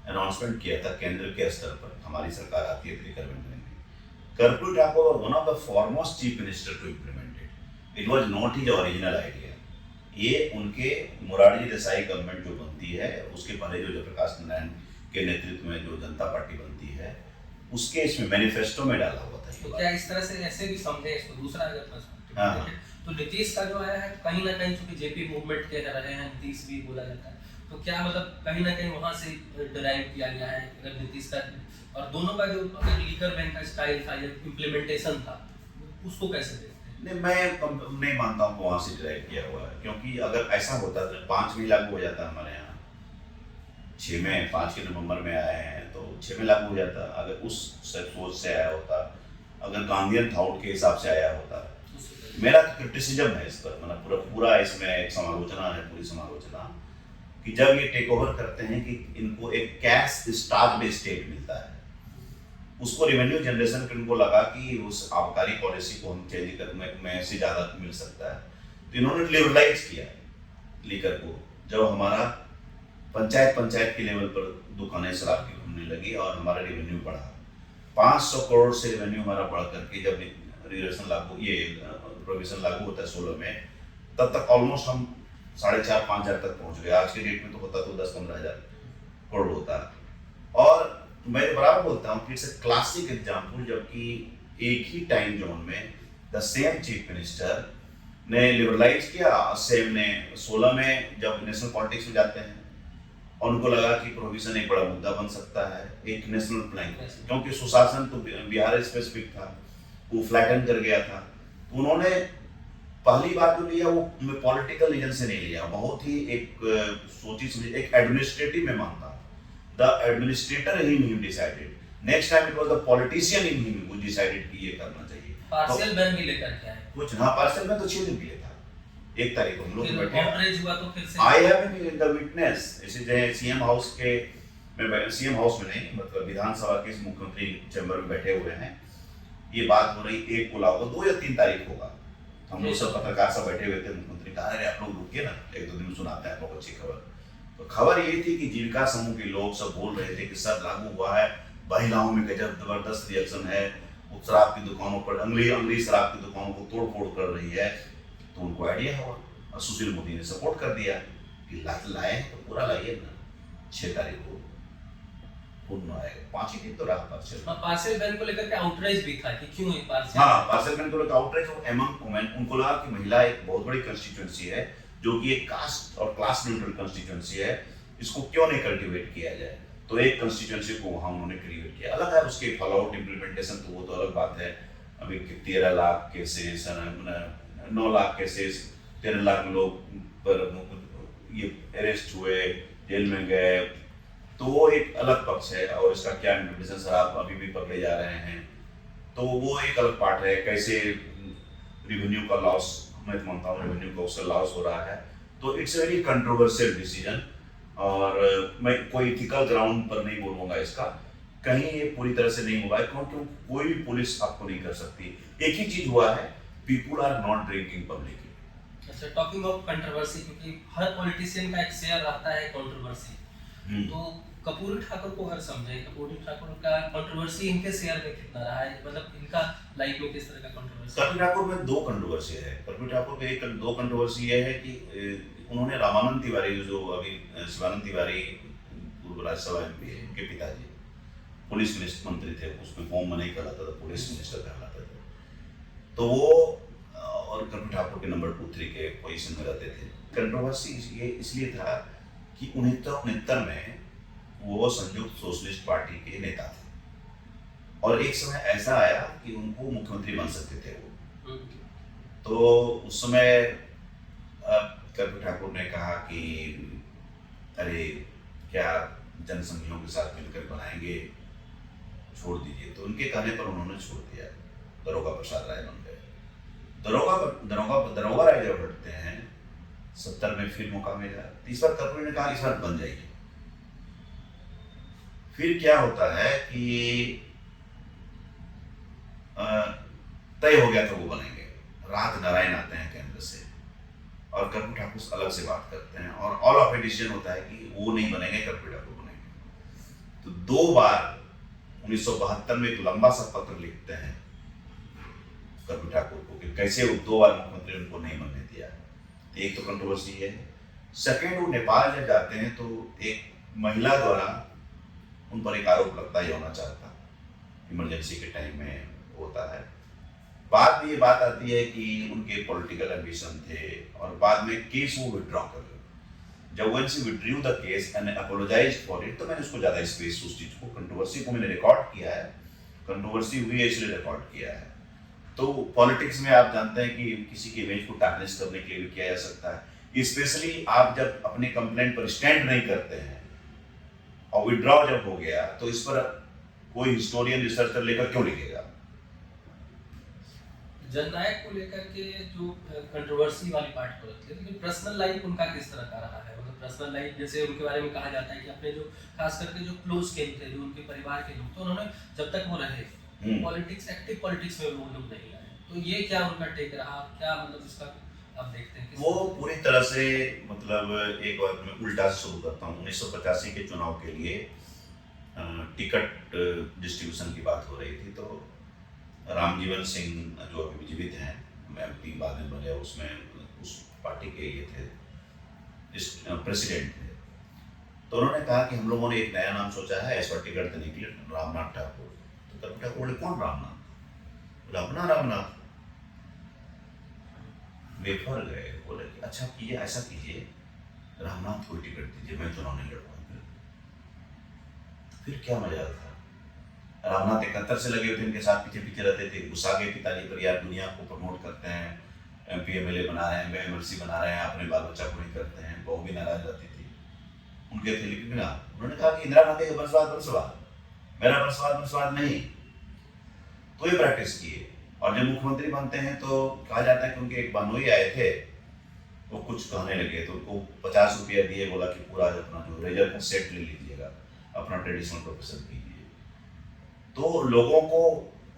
अनाउंसमेंट किया था केंद्र के स्तर पर, हमारी सरकार आती है लीकर बैन करेंगे। Karpoori Thakur were one of the foremost chief minister to implement it. It was not his original idea. ये उनके मोरारजी देसाई गवर्नमेंट जो बनती है, उसके पहले जो जयप्रकाश नारायण के नेतृत्व में जो जनता पार्टी बनती है, उसके इसमें मैनिफेस्टो में डाला हुआ था। तो क्या इस तरह से ऐसे भी समझे इसको? दूसरा अगर पर्सपेक्टिव तो नीतीश का जो आया है, कहीं ना कहीं चूंकि जेपी मूवमेंट के रहे हैं, नीतीश भी बोला जाता है, तो क्या मतलब कहीं ना कहीं वहां से डिराइव किया गया है अगर नीतीश का, और दोनों का जो लीकर बैन का स्टाइल था या इम्प्लीमेंटेशन था, उसको कैसे देखते हैं? नहीं, मैं नहीं मानता हूँ वहाँ से डिराइव किया हुआ है, क्योंकि अगर ऐसा होता तो 5 में लागू हो जाता हमारे यहाँ, 6 में 5 के नवंबर में आए हैं तो 6 में लागू हो जाता। अगर उस सोच से आया होता, अगर गांधीयन थॉट के हिसाब से आया होता। मेरा क्रिटिसिज्म है इस पर, मतलब पूरा इसमें एक समालोचना है, पूरी समालोचना कि जब ये टेक ओवर करते हैं कि इनको एक कैश स्टार्व्ड स्टेट मिलता है, उसको रेवेन्यू जनरेशन को इनको लगा कि उस आबकारी पॉलिसी को हम चेंज करने में से ज़्यादा मिल सकता है, तो इन्होंने लिबरलाइज किया लीकर को। जब हमारा पंचायत के लेवल पर दुकानें शराब की घूमने लगी और हमारा रेवेन्यू बढ़ा, 500 करोड़ से रेवेन्यू हमारा बढ़ करके जब प्रोविजन लागू होता है 16 में, तब तक ऑलमोस्ट हम 4,500-5,000 तक पहुंच गए। आज के डेट में तो होता तो 10-15 हज़ार करोड़ होता। और मैं बराबर बोलता हूँ कि इट्स ए क्लासिक एग्जाम्पल, जबकि एक ही टाइम जोन में द सेम चीफ मिनिस्टर ने लिबरलाइज किया, सेम ने 16 में जब नेशनल पॉलिटिक्स में जाते हैं और उनको लगा कि प्रोविजन एक बड़ा मुद्दा बन सकता है, एक नेशनल प्लान, क्योंकि सुशासन तो बिहार स्पेसिफिक था, वो फ्लैटन कर गया था। तो उन्होंने पहली बार जो लिया वो पॉलिटिकल रीजन से नहीं लिया, बहुत ही एक सोची समझी, एक एडमिनिस्ट्रेटिव में मानता। The administrator in him decided. Next time it was the politician in him who decided कि ये करना चाहिए। पार्शियल बैन भी लेकर के आए कुछ हाँ, पार्शियल बैन तो 6 दिन के लिए था, 1 तारीख को हम लोग बैठे। ऑपरेज हुआ तो फिर से I have been the witness। इसी जगह सीएम हाउस में नहीं, मतलब विधानसभा के मुख्यमंत्री चैम्बर में बैठे हुए हैं, ये बात हो रही, 1 को लागू 2 या 3 तारीख होगा। हम लोग सब पत्रकार सब बैठे हुए थे, मुख्यमंत्री कहा अरे आप लोग रुकिए ना, 1-2 दिन में सुनाते हैं बहुत अच्छी खबर। तो खबर ये थी कि जीविका समूह के लोग सब बोल रहे थे कि सर लागू हुआ है, महिलाओं में गजब जबरदस्त रिएक्शन है, वो शराब की दुकानों पर अंगली शराब की दुकानों को तोड़ फोड़ कर रही है। तो उनको आइडिया हुआ और सुशील मोदी ने सपोर्ट कर दिया कि लाए तो पूरा लाइए ना, 6 तारीख को पूर्ण आएगा। 5 ही दिन तो रहा पार्शियल बैन को लेकर के आउटरीच भी था कि क्यों पार्शियल। हाँ, पार्शियल बैन को लेकर आउटरीच एमंग वुमेन, उनको लगा कि महिला एक बहुत बड़ी कंस्टिट्यूएंसी है, जो कि एक कास्ट और क्लास न्यूट्रल कंस्टिट्यूएंसी है, इसको क्यों नहीं कल्टीवेट किया जाए। तो एक कंस्टिट्यूएंसी को वहाँ उन्होंने क्रिएट किया। अलग है उसके फॉलोआउट इम्प्लीमेंटेशन, तो वो तो अलग बात है। अभी 13 लाख केसेस, 9 लाख केसेस, 13 लाख लोग पर ये अरेस्ट हुए, जेल में गए, तो वो एक अलग पक्ष है। और इसका क्या इम्प्लीमेंटेशन, सर आप अभी भी पकड़े जा रहे हैं, तो वो एक अलग पार्ट है। कैसे रेवेन्यू का लॉस, मैं तो मानता हूँ रेवेन्यू का उसका लॉस हो रहा है, तो इट्स वेरी कंट्रोवर्शियल डिसीजन। और मैं कोई इथिकल ग्राउंड पर नहीं बोलूँगा इसका, कहीं ये पूरी तरह से नहीं हुआ है, क्योंकि कोई भी पुलिस आपको नहीं कर सकती। एक ही चीज हुआ है, people are not drinking publicly. अच्छा, टॉकिंग ऑफ कंट्रोवर्सी, क्योंकि हर पॉलिटिशियन का एक शेयर रहता है कंट्रोवर्सी, तो कपूरी ठाकुर को अगर समझे, कपूरी ठाकुर का कंट्रोवर्सी इनके शेयर में कितना रहा है, मतलब इनका लाइफ में किस तरह का कंट्रोवर्सी? कपूरी ठाकुर में दो कंट्रोवर्सी है। कपूरी ठाकुर में एक दो कंट्रोवर्सी ये है कि उन्होंने रामानंद तिवारी, जो अभी शिवानंद तिवारी पूर्व राज्यसभा एमपी है, उनके पिताजी पुलिस मिनिस्टर मंत्री थे, उसमें होम में नहीं कहलाता था, पुलिस मिनिस्टर कहलाता था। तो वो और कपूरी ठाकुर के नंबर 2-3 के पोजीशन में रहते थे। कंट्रोवर्सी ये इसलिए था कि 1969 में वो संयुक्त सोशलिस्ट पार्टी के नेता थे, और एक समय ऐसा आया कि उनको मुख्यमंत्री बन सकते थे वो। तो उस समय कपूरी ठाकुर ने कहा कि अरे क्या जनसंघियों के साथ मिलकर बनाएंगे, छोड़ दीजिए। तो उनके कहने पर उन्होंने छोड़ दिया, दरोगा प्रसाद राय बन गए। दरोगा राय जब हटते हैं 70 में, फिर मौका मिला, इस बार कपूरी ने कहा इस बार बन जाइए। फिर क्या होता है कि तय हो गया था वो बनेंगे। रात नारायण आते हैं केंद्र से, और कपूरी ठाकुर अलग से बात करते हैं, और ऑल ऑफ ए डिसीजन होता है कि वो नहीं बनेंगे, कपूरी ठाकुर बनेंगे। तो 2 बार 1972 में एक लंबा सा पत्र लिखते हैं कपूरी ठाकुर को कि कैसे वो 2 बार मुख्यमंत्री उनको नहीं बनने दिया। एक तो कंट्रोवर्सी है। सेकेंड, वो नेपाल जब जाते हैं तो एक महिला द्वारा उन पर एक आरोप लगता है यौनाचार का, इमरजेंसी के टाइम में होता है। बाद में ये बात आती है कि उनके पॉलिटिकल एम्बिशन थे, और बाद में केस वो विड्रॉ कर गए। जब when she withdrew the case and apologised for it, तो मैंने उसको ज़्यादा स्पेस, उस चीज़ को, कंट्रोवर्सी को मैंने रिकॉर्ड किया है। कंट्रोवर्सी हुई है इसलिए रिकॉर्ड किया है। तो पॉलिटिक्स में आप जानते हैं कि किसी की इमेज को टार्निश करने के लिए किया जा सकता है। स्पेशली आप जब अपने कंप्लेंट पर स्टैंड नहीं करते हैं और विड्रॉ जब हो गया, तो इस पर कोई हिस्टोरियन रिसर्चर लेकर क्यों लिखेगा? जननायक को लेकर के जो कंट्रोवर्सी वाली पार्ट को रखते हैं, लेकिन पर्सनल लाइफ उनका किस तरह का रहा है? मतलब पर्सनल लाइफ, जैसे उनके बारे में कहा जाता है कि अपने जो खास करके जो क्लोज के थे, जो उनके परिवार के लोग, तो उन्होंने जब तक वो रहे पॉलिटिक्स, एक्टिव पॉलिटिक्स में वो लोग नहीं आए। तो ये क्या उनका टेक रहा, क्या मतलब इसका आप देखते हैं? वो पूरी तरह से, मतलब एक बार मैं उल्टा से शुरू करता हूँ। 1985 के चुनाव के लिए टिकट डिस्ट्रीब्यूशन की बात हो रही थी, तो रामजीवन सिंह जो अभी जीवित हैं, एमपी बाद में बने, उसमें उस पार्टी के ये थे, प्रेसिडेंट थे। तो उन्होंने कहा कि हम लोगों ने एक नया नाम सोचा है इस बार टिकट देने के लिए, रामनाथ ठाकुर। तो कपूरी ठाकुर बोले कौन रामनाथ? बोले अपना रामनाथ। बेफर गए, बोले कि अच्छा कीजिए, ऐसा कीजिए, रामनाथ को टिकट दीजिए, मैं चुनाव नहीं लड़ूंगा। फिर क्या मजा था? रामनाथ 71 से लगे हुए थे, इनके साथ पीछे पीछे रहते थे, गुस्सा के पिताजी पर, यार दुनिया को प्रमोट करते हैं, एमपी एमएलए बना रहे हैं, एमएलसी बना रहे हैं, अपने बाल बच्चा को नहीं करते हैं। बहू भी नाराज रहती थी उनके थे, लेकिन ना, उन्होंने कहा कि इंदिरा गांधी का वंशवाद, मेरा वंशवाद नहीं। तो ये प्रैक्टिस किए, और जब मुख्यमंत्री बनते हैं तो कहा जाता है कि उनके एक बहनोई आए थे, वो कुछ कहने लगे, तो उनको 50 रुपया दिए, बोला कि पूरा अपना जो रेजर का सेट ले लीजिएगा, अपना ट्रेडिशनल प्रोफेशन कीजिए। तो लोगों को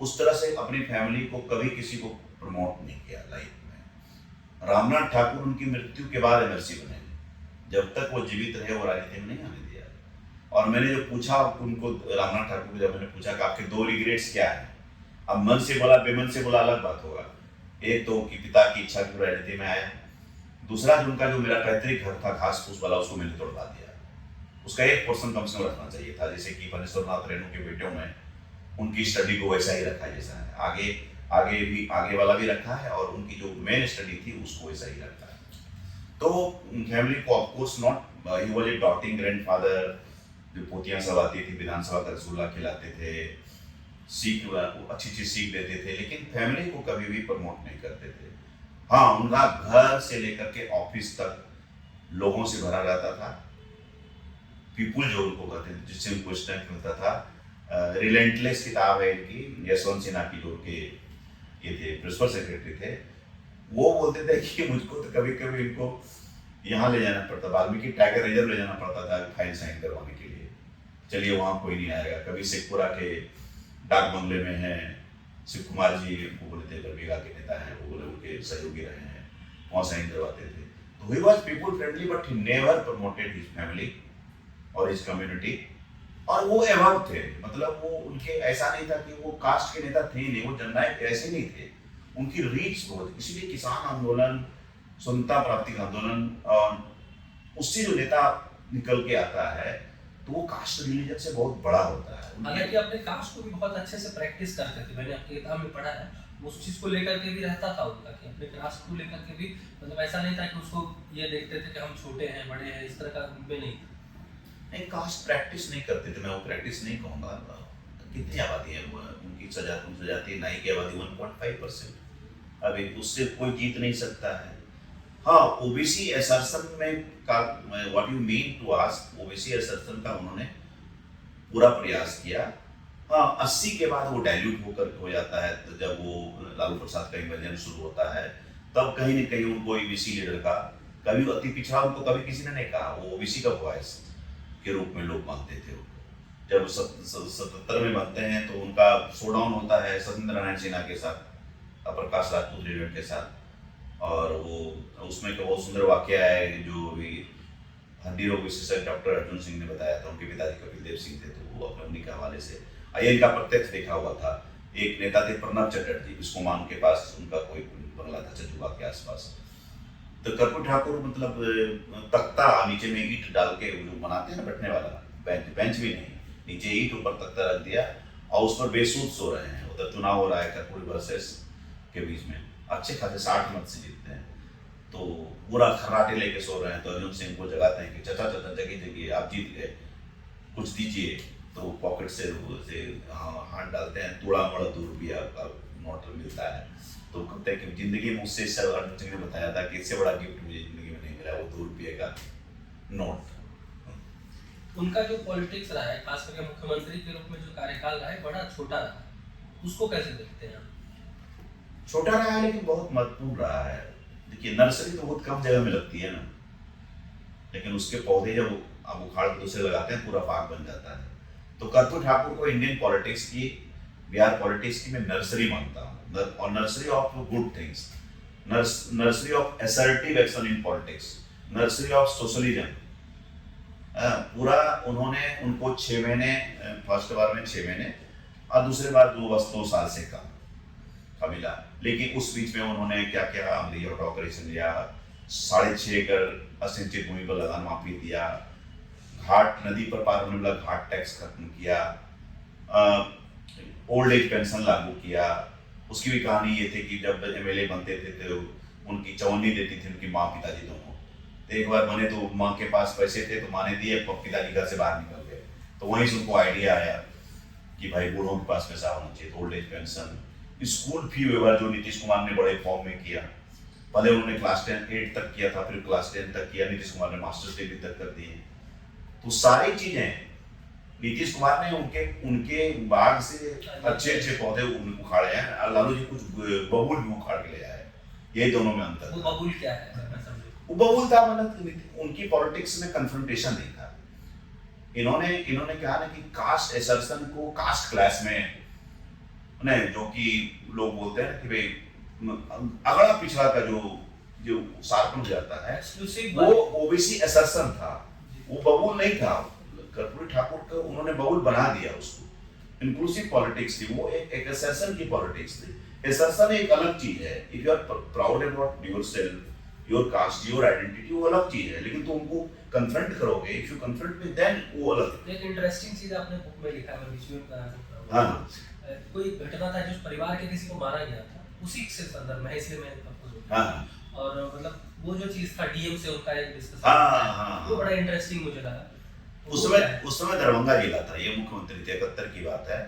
उस तरह से, अपनी फैमिली को कभी किसी को प्रमोट नहीं किया लाइफ में। रामनाथ ठाकुर उनकी मृत्यु के बाद एमएलसी बने, जब तक वो जीवित रहे वो राजनीति में नहीं आने दिया। और मैंने जो पूछा उनको, रामनाथ ठाकुर को जब मैंने पूछा कि आपके 2 रिग्रेट्स क्या है, अब मन से बोला बेमन से बोला अलग बात होगा। एक तो कि पिता की इच्छा की राजनीति में आया, दूसरा जो उनका जो मेरा पैतृक घर था घास फूस वाला, उसको मैंने तोड़वा दिया। उसका 1% कम से कम रखना चाहिए था, जैसे कि फणीश्वरनाथ रेणु के बेटों में उनकी स्टडी को वैसा ही रखा जैसा है, आगे वाला भी रखा है, और उनकी जो मेन स्टडी थी उसको वैसा ही रखा है। तो फैमिली को of course not, he was a doting grandfather, जो पोतियां सब आती थी, विधानसभा का रसगुल्ला खिलाते थे, सीख अच्छी सीख देते थे, लेकिन फैमिली को कभी भी प्रमोट नहीं करते थे। हाँ, उनका घर से लेकर के ऑफिस तक लोगों से भरा रहता था। पीपुल जो उनको कहते थे, जिससे उनको स्ट्रेंथ मिलता था। रिलेंटलेस किताब है इनकी, यशवंत सिन्हा की, जो के ये थे प्रिंसिपल सेक्रेटरी थे। वो बोलते थे कि मुझको तो कभी कभी इनको यहाँ ले जाना पड़ता, वाल्मीकि टाइगर रिजर्व ले जाना पड़ता था फाइल साइन करवाने के लिए। चलिए वहाँ कोई नहीं आएगा। कभी शेखपुरा के डाक बंगले में है शिव कुमार जी, वो बोले थे बरबीघा के नेता हैं, वो बोले उनके सहयोगी रहे हैं, वहाँ साइन करवाते थे। तो he was people friendly, but he never promoted his family और हिज कम्युनिटी। और वो एवब थे, मतलब वो उनके ऐसा नहीं था कि वो कास्ट के नेता थे ही नहीं, वो जननायक ऐसे नहीं थे। उनकी रीच बहुत, इसीलिए किसान आंदोलन, स्वतंत्रता प्राप्ति का आंदोलन, और उससे जो नेता निकल के आता है तो वो कास्ट रिलीजन से बहुत बड़ा होता है। हालांकि अपने कास्ट को भी बहुत अच्छे से प्रैक्टिस करते थे, मैंने आपकी किताब में पढ़ा है, उस चीज को लेकर के भी रहता था उनका कि अपने कास्ट को लेकर के भी, मतलब ऐसा नहीं था कि उसको ये देखते थे कि हम छोटे हैं बड़े हैं, इस तरह का उनमें नहीं था। नहीं, कास्ट प्रैक्टिस नहीं करते थे, मैं वो प्रैक्टिस नहीं कहूँगा। कितनी आबादी है उनकी, सजाती नाई की आबादी 1.5%। अभी उससे कोई जीत नहीं सकता है। हाँ, ओबीसी असर्शन में का what you mean to ask, OBC assertion का उन्होंने पूरा प्रयास किया। हाँ, 80 के बाद वो डाइल्यूट होकर हो जाता है, तो जब वो लालू प्रसाद का इन्वेजन शुरू होता है तब कहीं न कहीं उनको ओबीसी लीडर का, कभी अति पिछड़ा उनको कभी किसी ने नहीं कहा, वो ओबीसी का वॉइस के रूप में लोग मानते थे उनको। जब 77 में बनते हैं तो उनका शोडाउन होता है सत्येंद्र नारायण सिन्हा के साथ, प्रकाश राजपूत रेजिमेंट के साथ, और वो उसमें एक बहुत सुंदर वाक्य है जो भी हड्डी रोग विशेषज्ञ डॉक्टर अर्जुन सिंह ने बताया था। उनके पिताजी कपिल देव सिंह थे, तो वो अपने उन्हीं के हवाले से आईएन का प्रत्यक्ष देखा हुआ था। एक नेता थे प्रणब चटर्जी, बिस्कोमान के पास उनका कोई बंगला था चंदुआ के आसपास। तो कर्पूर ठाकुर मतलब तख्ता नीचे में ईंट डाल के जो बनाते हैं ना बैठने वाला बेंच भी नहीं, नीचे ईंट ऊपर तख्ता रख दिया और उस पर बेसूद सो रहे हैं। उधर चुनाव हो रहा है कर्पूरी वर्सेस के बीच में, अच्छे खासे 60 मत से जीतते हैं, तो पूरा खर्राटे लेके सो रहे हैं। तो अर्जुन सिंह को जगाते हैं कि चाचा चाचा जगी जगी, आप जीत गए, कुछ दीजिए। तो पॉकेट से हाथ डालते हैं, थोड़ा मोड़ा 2 रुपया का नोट मिलता है। तो कहते हैं कि जिंदगी में मुझसे अर्जुन सिंह ने बताया था कि इससे बड़ा गिफ्ट मुझे जिंदगी में नहीं मिला, वो 2 रुपये का नोट। उनका जो पॉलिटिक्स रहा है, खास करके मुख्यमंत्री के रूप में जो कार्यकाल रहा है, बड़ा छोटा रहा है, उसको कैसे देखते हैं? छोटा रहा है लेकिन बहुत महत्वपूर्ण रहा है। देखिए, नर्सरी तो बहुत कम जगह में लगती है ना, लेकिन उसके पौधे जब आप उखाड़ के दूसरे लगाते हैं पूरा बाग बन जाता है। तो कर्पूर ठाकुर को इंडियन पॉलिटिक्स की, बिहार पॉलिटिक्स की मैं नर्सरी मानता हूँ, और nursery of good things, nursery of assertive action in politics, nursery of socialism. पूरा उन्होंने उनको 6 महीने, फर्स्ट बार में 6 महीने और दूसरे बार 2 साल से कम का मिला। लेकिन उस बीच में उन्होंने क्या क्या लिया, ऑपरेशन लिया, 6.5 एकड़ असिंचित भूमि पर लगान माफी दिया, घाट नदी पर पार होने वाला घाट टैक्स खत्म किया, ओल्ड एज पेंशन लागू किया। उसकी भी कहानी ये थी कि जब एमएलए बनते थे तो उनकी चवन्नी देती थी उनकी माँ पिताजी दोनों। तो एक बार बने तो माँ के पास पैसे थे तो माँ ने दिए, पिताजी घर से बाहर निकल गए। तो वहीं से उनको आइडिया आया कि भाई बूढ़ों के पास पैसा होना चाहिए, old age pension, school fee waiver जो नीतीश कुमार ने बड़े फॉर्म में किया। पहले उन्होंने क्लास 8 तक किया था, फिर क्लास 10 तक किया, नीतीश कुमार ने मास्टर्स डिग्री तक कर दी। तो सारी चीजें नीतीश कुमार ने उनके बाग से अच्छे पौधे उखाड़े हैं। लालू जी कुछ बबूल भी उखाड़ के ले आए, यही दोनों में अंतर। वो बबूल क्या है? वो बबूल था, मतलब उनकी पॉलिटिक्स में कन्फ्रंटेशन नहीं था। इन्होंने कहा ना कि कास्ट असर्शन को कास्ट क्लास में नहीं, जो कि लोग बोलते हैं कि भाई अगड़ा पिछड़ा का जो शार्पन हो जाता है, वो ओबीसी असर्शन था, वो बबूल नहीं था। कर्पूरी ठाकुर को उन्होंने बबूल बना दिया, उसको इंक्लूसिव पॉलिटिक्स थी, वो एक असर्शन की पॉलिटिक्स थी। असर्शन एक अलग चीज है, if you are proud about yourself, your caste, your identity, वो अलग चीज है। लेकिन तुम उनको कन्फ्रंट करोगे, if you confront with then, वो अलग। एक इंटरेस्टिंग चीज आपने बुक में लिखा है, मैं बीच में बता सकता हूं। हाँ, कोई घटना था जो परिवार के किसी को मारा गया था, उसी से संदर्भ में, इसलिए मैं आपको हाँ, और मतलब वो जो चीज था डीएम से उनका एक डिस्कशन, हाँ, वो बड़ा इंटरेस्टिंग मुझे लगा। उस समय दरभंगा जिला था, ये मुख्यमंत्री थे, 71 की बात है।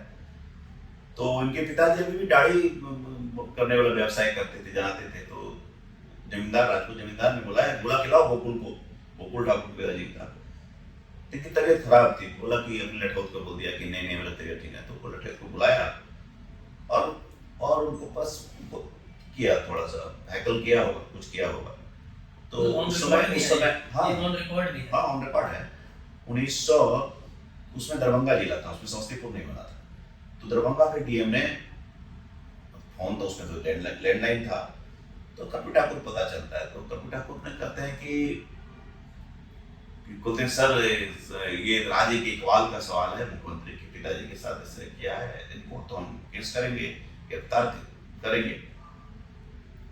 तो उनके पिताजी अभी भी दाढ़ी करने वाला व्यवसाय करते थे, जानते थे। तो जमींदार, राजपूत जमींदार ने बोला खिलाओ गोकुल को, गोकुल ठाकुर पिताजी का, लेकिन तबीयत खराब थी। बोला कि अपने लठौत को बोल दिया कि नहीं मेरा तबीयत ठीक है। तो लठौत को बुलाया और उनको बस किया, थोड़ा सा हैकल किया होगा, कुछ किया होगा। तो उस समय हाँ, ऑन रिकॉर्ड भी है। हाँ, ऑन रिकॉर्ड है। 1900 उसमें दरभंगा जिला था, उसमें समस्तीपुर नहीं बना था। तो दरभंगा के डीएम ने फोन, तो उसमें तो लैंडलाइन था, तो कर्पूरी ठाकुर पता चलता है। तो कर्पूरी ठाकुर ने कहते हैं कि बोलते हैं सर ये राज्य के इकबाल का सवाल है, मुख्यमंत्री के पिताजी के साथ ऐसे किया है, इनको तो हम केस करेंगे, गिरफ्तार करेंगे।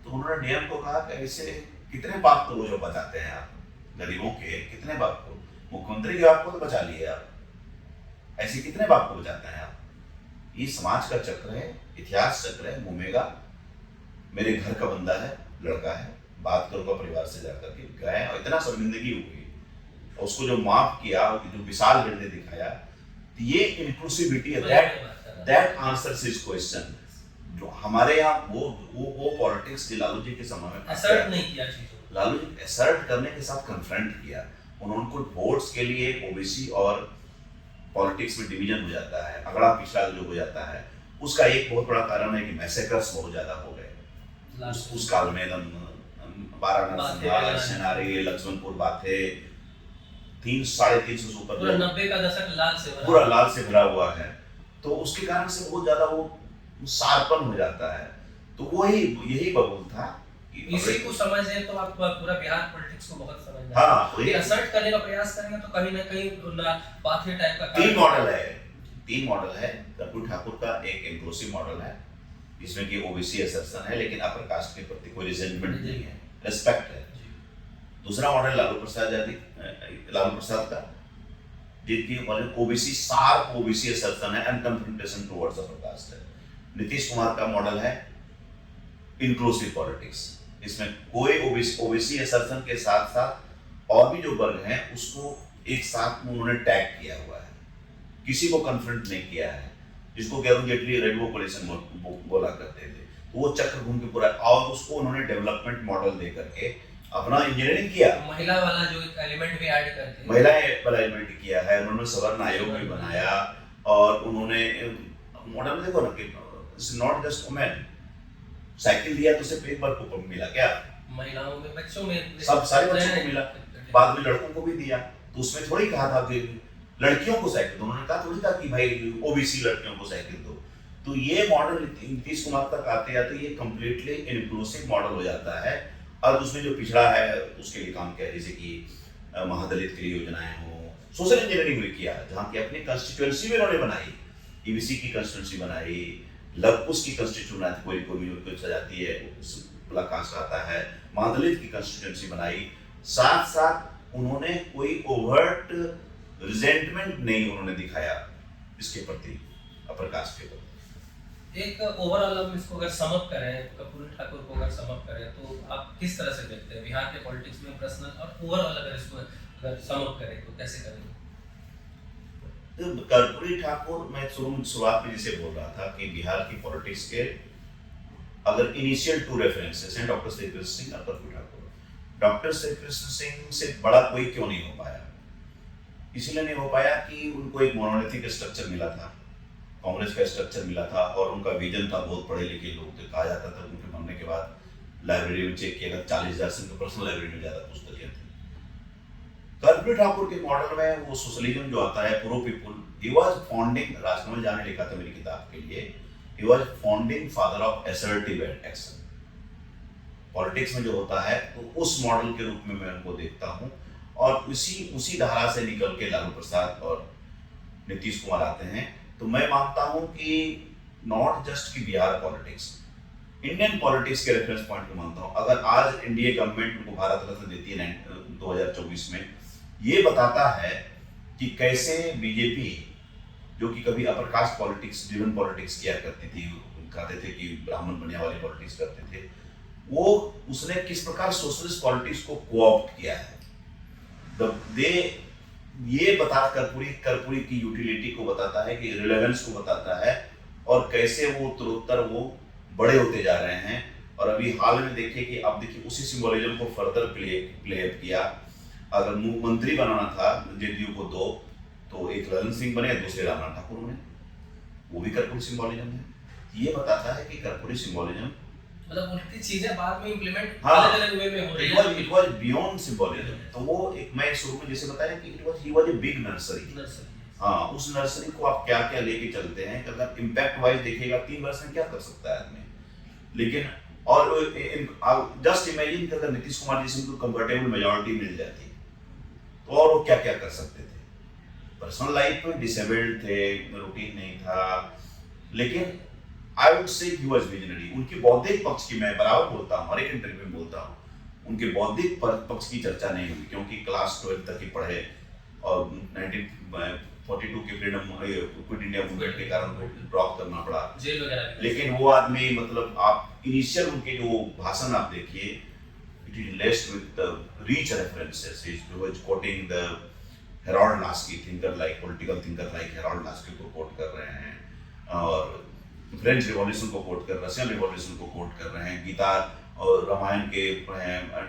तो उन्होंने डीएम को कहा कि ऐसे कितने बाप को जो बचाते हैं आप, गरीबों के कितने बाप को, मुख्यमंत्री के बाप को तो बचा लिए आप, ऐसे कितने बाप को बचाते हैं आप? ये समाज का चक्र है, इतिहास चक्र है, घूमेगा। मेरे घर का बंदा है, लड़का है, बात करूंगा परिवार से जाकर के, गए और इतना शर्मिंदगी हुई, उसको जो माफ किया, जो विशाल हृदय दिखाया, तो ये इंक्लूसिविटी है, दैट आंसर्स हिज क्वेश्चन। जो हमारे यहाँ वो पॉलिटिक्स लालू जी के समय में असर्ट नहीं किया चीजों, लालू जी असर्ट करने के साथ कन्फ्रंट किया। उनको वोट्स के लिए ओबीसी और पॉलिटिक्स में डिवीजन हो जाता है, अगड़ा पिछड़ा जो हो जाता है, उसका एक बहुत बड़ा कारण है कि मैसेकर्स बहुत ज्यादा हो गए उस काल में। एकदम बारानसी, लक्ष्मणपुर बाथे, 300-350 से ऊपर, पूरा 90 का दशक पूरा लाल से भरा हुआ है। तो उसके कारण से बहुत ज्यादा वो शार्पन हो जाता है। तो वही यही बबूल था कि इसी को समझे तो आप पूरा बिहार पॉलिटिक्स को बहुत समझ जाएंगे। हाँ, ये असर्ट करने का प्रयास करेंगे तो कहीं ना कहीं पाथवे टाइप का तीन मॉडल है। कर्पूरी ठाकुर का एक इंक्लूसिव मॉडल है जिसमें कि ओबीसी असर्शन है, लेकिन अपर कास्ट के प्रति कोई रिजेंटमेंट नहीं है, रिस्पेक्ट है। दूसरा मॉडल लालू प्रसाद का, जिनकी ओबीसी शार्प ओबीसी असर्शन है and confrontation towards upper caste है। नीतीश कुमार का मॉडल है इंक्लूसिव पॉलिटिक्स, इसमें कोई ओबीसी असर्शन के साथ साथ और भी जो वर्ग हैं उसको एक साथ में उन्होंने टैग किया हुआ है, किसी को कन्फ्रंट नहीं किया है, जिसको अरुण जेटली रेनबो कोलिशन बोला करते थे। तो वो चक्र घूम के पूरा, और उसको उन्होंने डेवलपमेंट मॉडल दे करके अपना इंजीनियरिंग किया, महिला वाला जो एलिमेंट भी ऐड करके महिलाएं वाला एलिमेंट किया है उन्होंने, सवर्ण आयोग भी बनाया, और उन्होंने मॉडल देखो ना कि it's not just women, cycle दिया तो सिर्फ एक बार को मिला क्या, महिलाओं में, बच्चों में, सब सारे बच्चों को मिला, बाद में लड़कों को भी दिया। तो उसमें थोड़ी कहा था कि लड़कियों को साइकिल दो, उन्होंने कहा थोड़ी था कि भाई ओबीसी लड़कियों को साइकिल दो। तो ये मॉडल नीतीश कुमार तक आते आते ये कम्प्लीटली इंक्लूसिव मॉडल हो जाता है। और उसमें जो पिछड़ा है उसके लिए काम किया, जैसे कि महादलित के लिए योजनाएं हो, सोशल इंजीनियरिंग भी किया, जहाँ की अपनी कंस्टिट्यूएंसी भी उन्होंने बनाई, ईबीसी की कंस्टिट्यूएंसी बनाई, लवकुश की कंस्टिट्यूएंसी बनाई, कोई सजाती है उसका कास्ट आता है, महादलित की कंस्टिट्यूएंसी बनाई। साथ साथ उन्होंने कोई ओवर्ट रिजेंटमेंट नहीं उन्होंने दिखाया इसके प्रति, अपर कास्ट के प्रति। एक ओवरऑल हम इसको अगर समअप करें, कर्पूरी ठाकुर को अगर समअप करें, तो आप किस तरह से देखते हैं बिहार के पॉलिटिक्स में पर्सनल और ओवरऑल अगर इसको अगर समअप करें तो कैसे करेंगे? कर्पूरी ठाकुर, मैं शुरुआत में जिसे बोल रहा था कि बिहार की पॉलिटिक्स के अगर इनिशियल 2 रेफरेंसेस हैं, डॉक्टर श्री कृष्ण सिंह और कर्पूरी ठाकुर। डॉक्टर श्री कृष्ण सिंह से बड़ा कोई क्यों नहीं हो पाया? इसलिए नहीं हो पाया कि उनको एक मोनोलिथिक स्ट्रक्चर मिला था, कांग्रेस का स्ट्रक्चर मिला था, और उनका विजन था, बहुत पढ़े लिखे लोग थे, कहा जाता था उनके मरने के बाद लाइब्रेरी में चेक किया 40,000 से उनके पर्सनल लाइब्रेरी में ज्यादा पुस्तकें थी। कर्पूरी ठाकुर के मॉडल में वो सोशलिज्म जो आता है, pro people, he was founding, Rajkamal Jha ने लिखा था मेरी किताब के लिए, he was founding father of assertive action. Politics में जो होता है तो उस मॉडल के रूप में मैं उनको देखता हूँ, और उसी धारा से निकल के लालू प्रसाद और नीतीश कुमार आते हैं। तो मैं मानता हूं कि नॉट जस्ट कि बिहार पॉलिटिक्स, इंडियन पॉलिटिक्स के रेफरेंस पॉइंट को मानता हूं। अगर आज एनडीए गवर्नमेंट उनको भारत रत्न देती है 2024 में, ये बताता है कि कैसे बीजेपी, जो कि कभी upper caste politics driven politics किया करती थी, कहते थे कि ब्राह्मण बनिया वाली पॉलिटिक्स करते थे, वो उसने किस प्रकार सोशलिस्ट पॉलिटिक्स को कोऑप्ट किया है। ये बता कर्पूरी की यूटिलिटी को बताता है, कि रिलेवेंस को बताता है, और कैसे वो उत्तरोत्तर वो बड़े होते जा रहे हैं। और अभी हाल में देखिए कि अब देखिए उसी सिंबोलिज्म को फर्दर प्ले अप किया। अगर मंत्री बनाना था जेडीयू को 2, तो एक ललन सिंह बने, दूसरे रामनाथ ठाकुर बने, वो भी कर्पूरी सिंबोलिज्म है। ये बताता है कि कर्पूरी सिंबोलिज्म, मतलब उनकी चीजें बाद में इंप्लीमेंट हाँ, अलग-अलग वे में हो रही है। It was beyond symbolism. तो वो एक, मैं शुरू में जैसे बताया कि ही वाज ए बिग नर्सरी। हाँ, उस नर्सरी को आप क्या क्या लेके चलते हैं, अगर इम्पैक्ट वाइज देखिएगा 3 वर्ष में क्या कर सकता है आदमी। लेकिन और जस्ट इमेजिन अगर नीतीश कुमार जी से उनको कंफर्टेबल मेजोरिटी मिल जाती तो और वो क्या क्या कर सकते थे। पर्सनल लाइफ में डिसेबल्ड थे, रूटीन नहीं था, लेकिन I would say he was visionary. उनकी बौद्धिक पक्ष की मैं बराबर बोलता हूँ, हर एक इंटरव्यू में बोलता हूँ, उनके बौद्धिक पक्ष की चर्चा नहीं हुई, क्योंकि क्लास 12 तक ही पढ़े और 1942 के फ्रीडम क्विट इंडिया मूवमेंट के कारण ड्रॉप करना पड़ा, जेल वगैरह। लेकिन वो आदमी मतलब आप इनिशियल उनके जो भाषण आप देखिए, it is लेस्ड with rich references, he was coating the Harold Laski thinker like political thinker like Harold Laski को कोट कर रहे हैं, और फ्रेंच रिवॉल्यूशन को कोट कर, रशियन रिवॉल्यूशन को कोट कर रहे हैं, गीता और रामायण के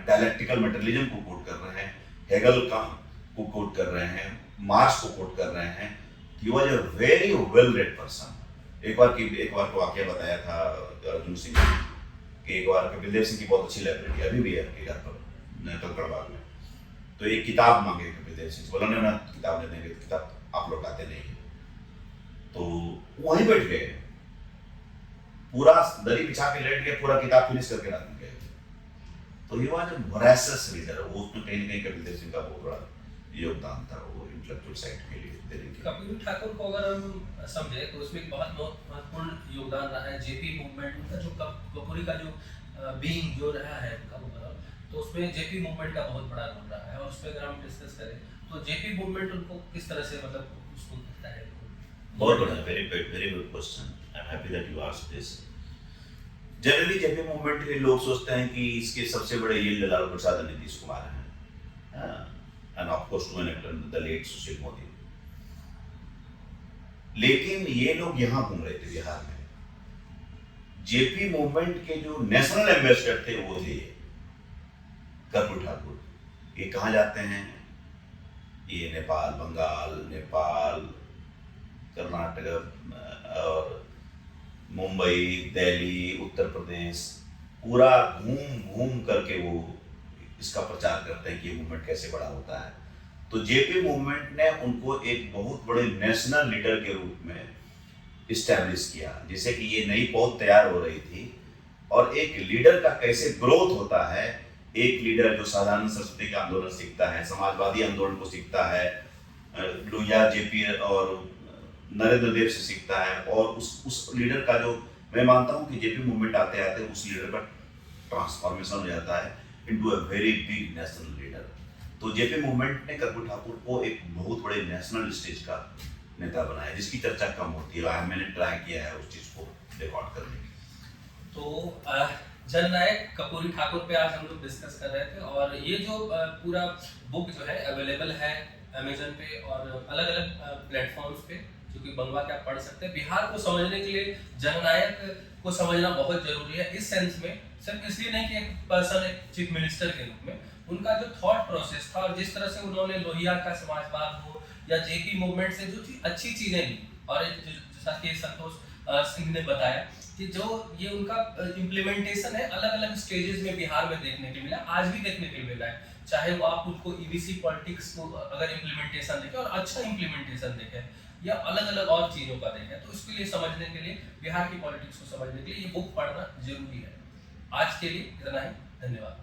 डायलेक्टिकल मटेरियलिज्म को कोट कर रहे हैं, हेगल का को कोट कर रहे हैं, मार्क्स को कोट कर रहे हैं। He was a very well read person. एक बार को वाकया बताया था अर्जुन सिंह कि एक बार कपिल देव सिंह की बहुत अच्छी लाइब्रेरी अभी भी है उनके घर पर कंकड़बाग में, तो एक किताब मांगे कपिल देव सिंह, बोला ना किताब ले देंगे, किताब आप लोग आते नहीं, तो वहीं बैठ गए, पूरा दरी बिछा के लेट गए, पूरा किताब फिनिश करके रख गए। तो ये वाज वोरेसियस रीडर, वो उसमें कहीं ना कहीं कपिल देव सिंह का बहुत बड़ा योगदान था वो इंटेलेक्चुअल साइड के लिए देने के। कपिल ठाकुर को अगर हम समझे तो उसमें एक बहुत महत्वपूर्ण योगदान रहा है जेपी मूवमेंट का, जो कपूरी का जो बीइंग जो रहा है उनका, तो उसमें जेपी मूवमेंट का बहुत बड़ा रोल रहा है। और उस पर अगर हम डिस्कस करें तो जेपी मूवमेंट उनको किस तरह से मतलब उसको दिखता है? बहुत बड़ा, very good question, I am happy that you asked this. Generally JP movement के लोग सोचते हैं कि इसके सबसे बड़े ये लालू प्रसाद और नीतीश कुमार हैं, and of course to an extent the late Sushil Modi. लेकिन ये लोग यहाँ घूम रहे थे बिहार में। जेपी मूवमेंट के जो नेशनल एम्बेसडर थे वो थे कर्पूरी ठाकुर। ये कहाँ जाते हैं? ये नेपाल, बंगाल, नेपाल, कर्नाटक और मुंबई, दिल्ली, उत्तर प्रदेश, पूरा घूम घूम करके वो इसका प्रचार करते हैं कि ये मूवमेंट कैसे बड़ा होता है। तो जेपी मूवमेंट ने उनको एक बहुत बड़े नेशनल लीडर के रूप में इस्टेब्लिश किया, जैसे कि ये नई पौध तैयार हो रही थी। और एक लीडर का कैसे ग्रोथ होता है, एक लीडर जो साधारण सरस्वती का आंदोलन सीखता है, समाजवादी आंदोलन को सीखता है, लोहिया जेपी और नरेंद्र देव से सीखता है, और उस लीडर का जो मैं मानता हूँ कि जेपी मूवमेंट आते आते उस लीडर का ट्रांसफॉर्मेशन हो जाता है into a very big national leader. तो जेपी मूवमेंट ने कर्पूरी ठाकुर को एक बहुत बड़े नेशनल स्टेज का नेता बनाया, जिसकी चर्चा कम होती है। मैंने ट्राई किया है उस चीज को रिकॉर्ड करने की। तो जननायक कर्पूरी ठाकुर पे आज हम लोग डिस्कस कर रहे थे, और ये जो पूरा बुक जो है अवेलेबल है अमेजन पे और अलग अलग प्लेटफॉर्म्स पे, जो कि मंगवा के आप पढ़ सकते हैं। बिहार को समझने के लिए जननायक को समझना बहुत जरूरी है, इस सेंस में सिर्फ इसलिए नहीं कि एक पर्सन एक चीफ मिनिस्टर के रूप में उनका जो थॉट प्रोसेस था, और जिस तरह से उन्होंने लोहिया का समाजवाद हो या जेपी मूवमेंट से जो अच्छी चीजें ली, और जैसा कि संतोष सिंह ने बताया कि जो ये उनका इम्प्लीमेंटेशन है अलग अलग स्टेजेस में बिहार में देखने के मिला, आज भी देखने के मिला है। चाहे वो आप उनको ईबीसी पॉलिटिक्स को अगर इम्प्लीमेंटेशन देखें और अच्छा इम्प्लीमेंटेशन देखें, या अलग अलग और चीजों का देखें, तो इसके लिए समझने के लिए, बिहार की पॉलिटिक्स को समझने के लिए ये बुक पढ़ना जरूरी है। आज के लिए इतना ही, धन्यवाद।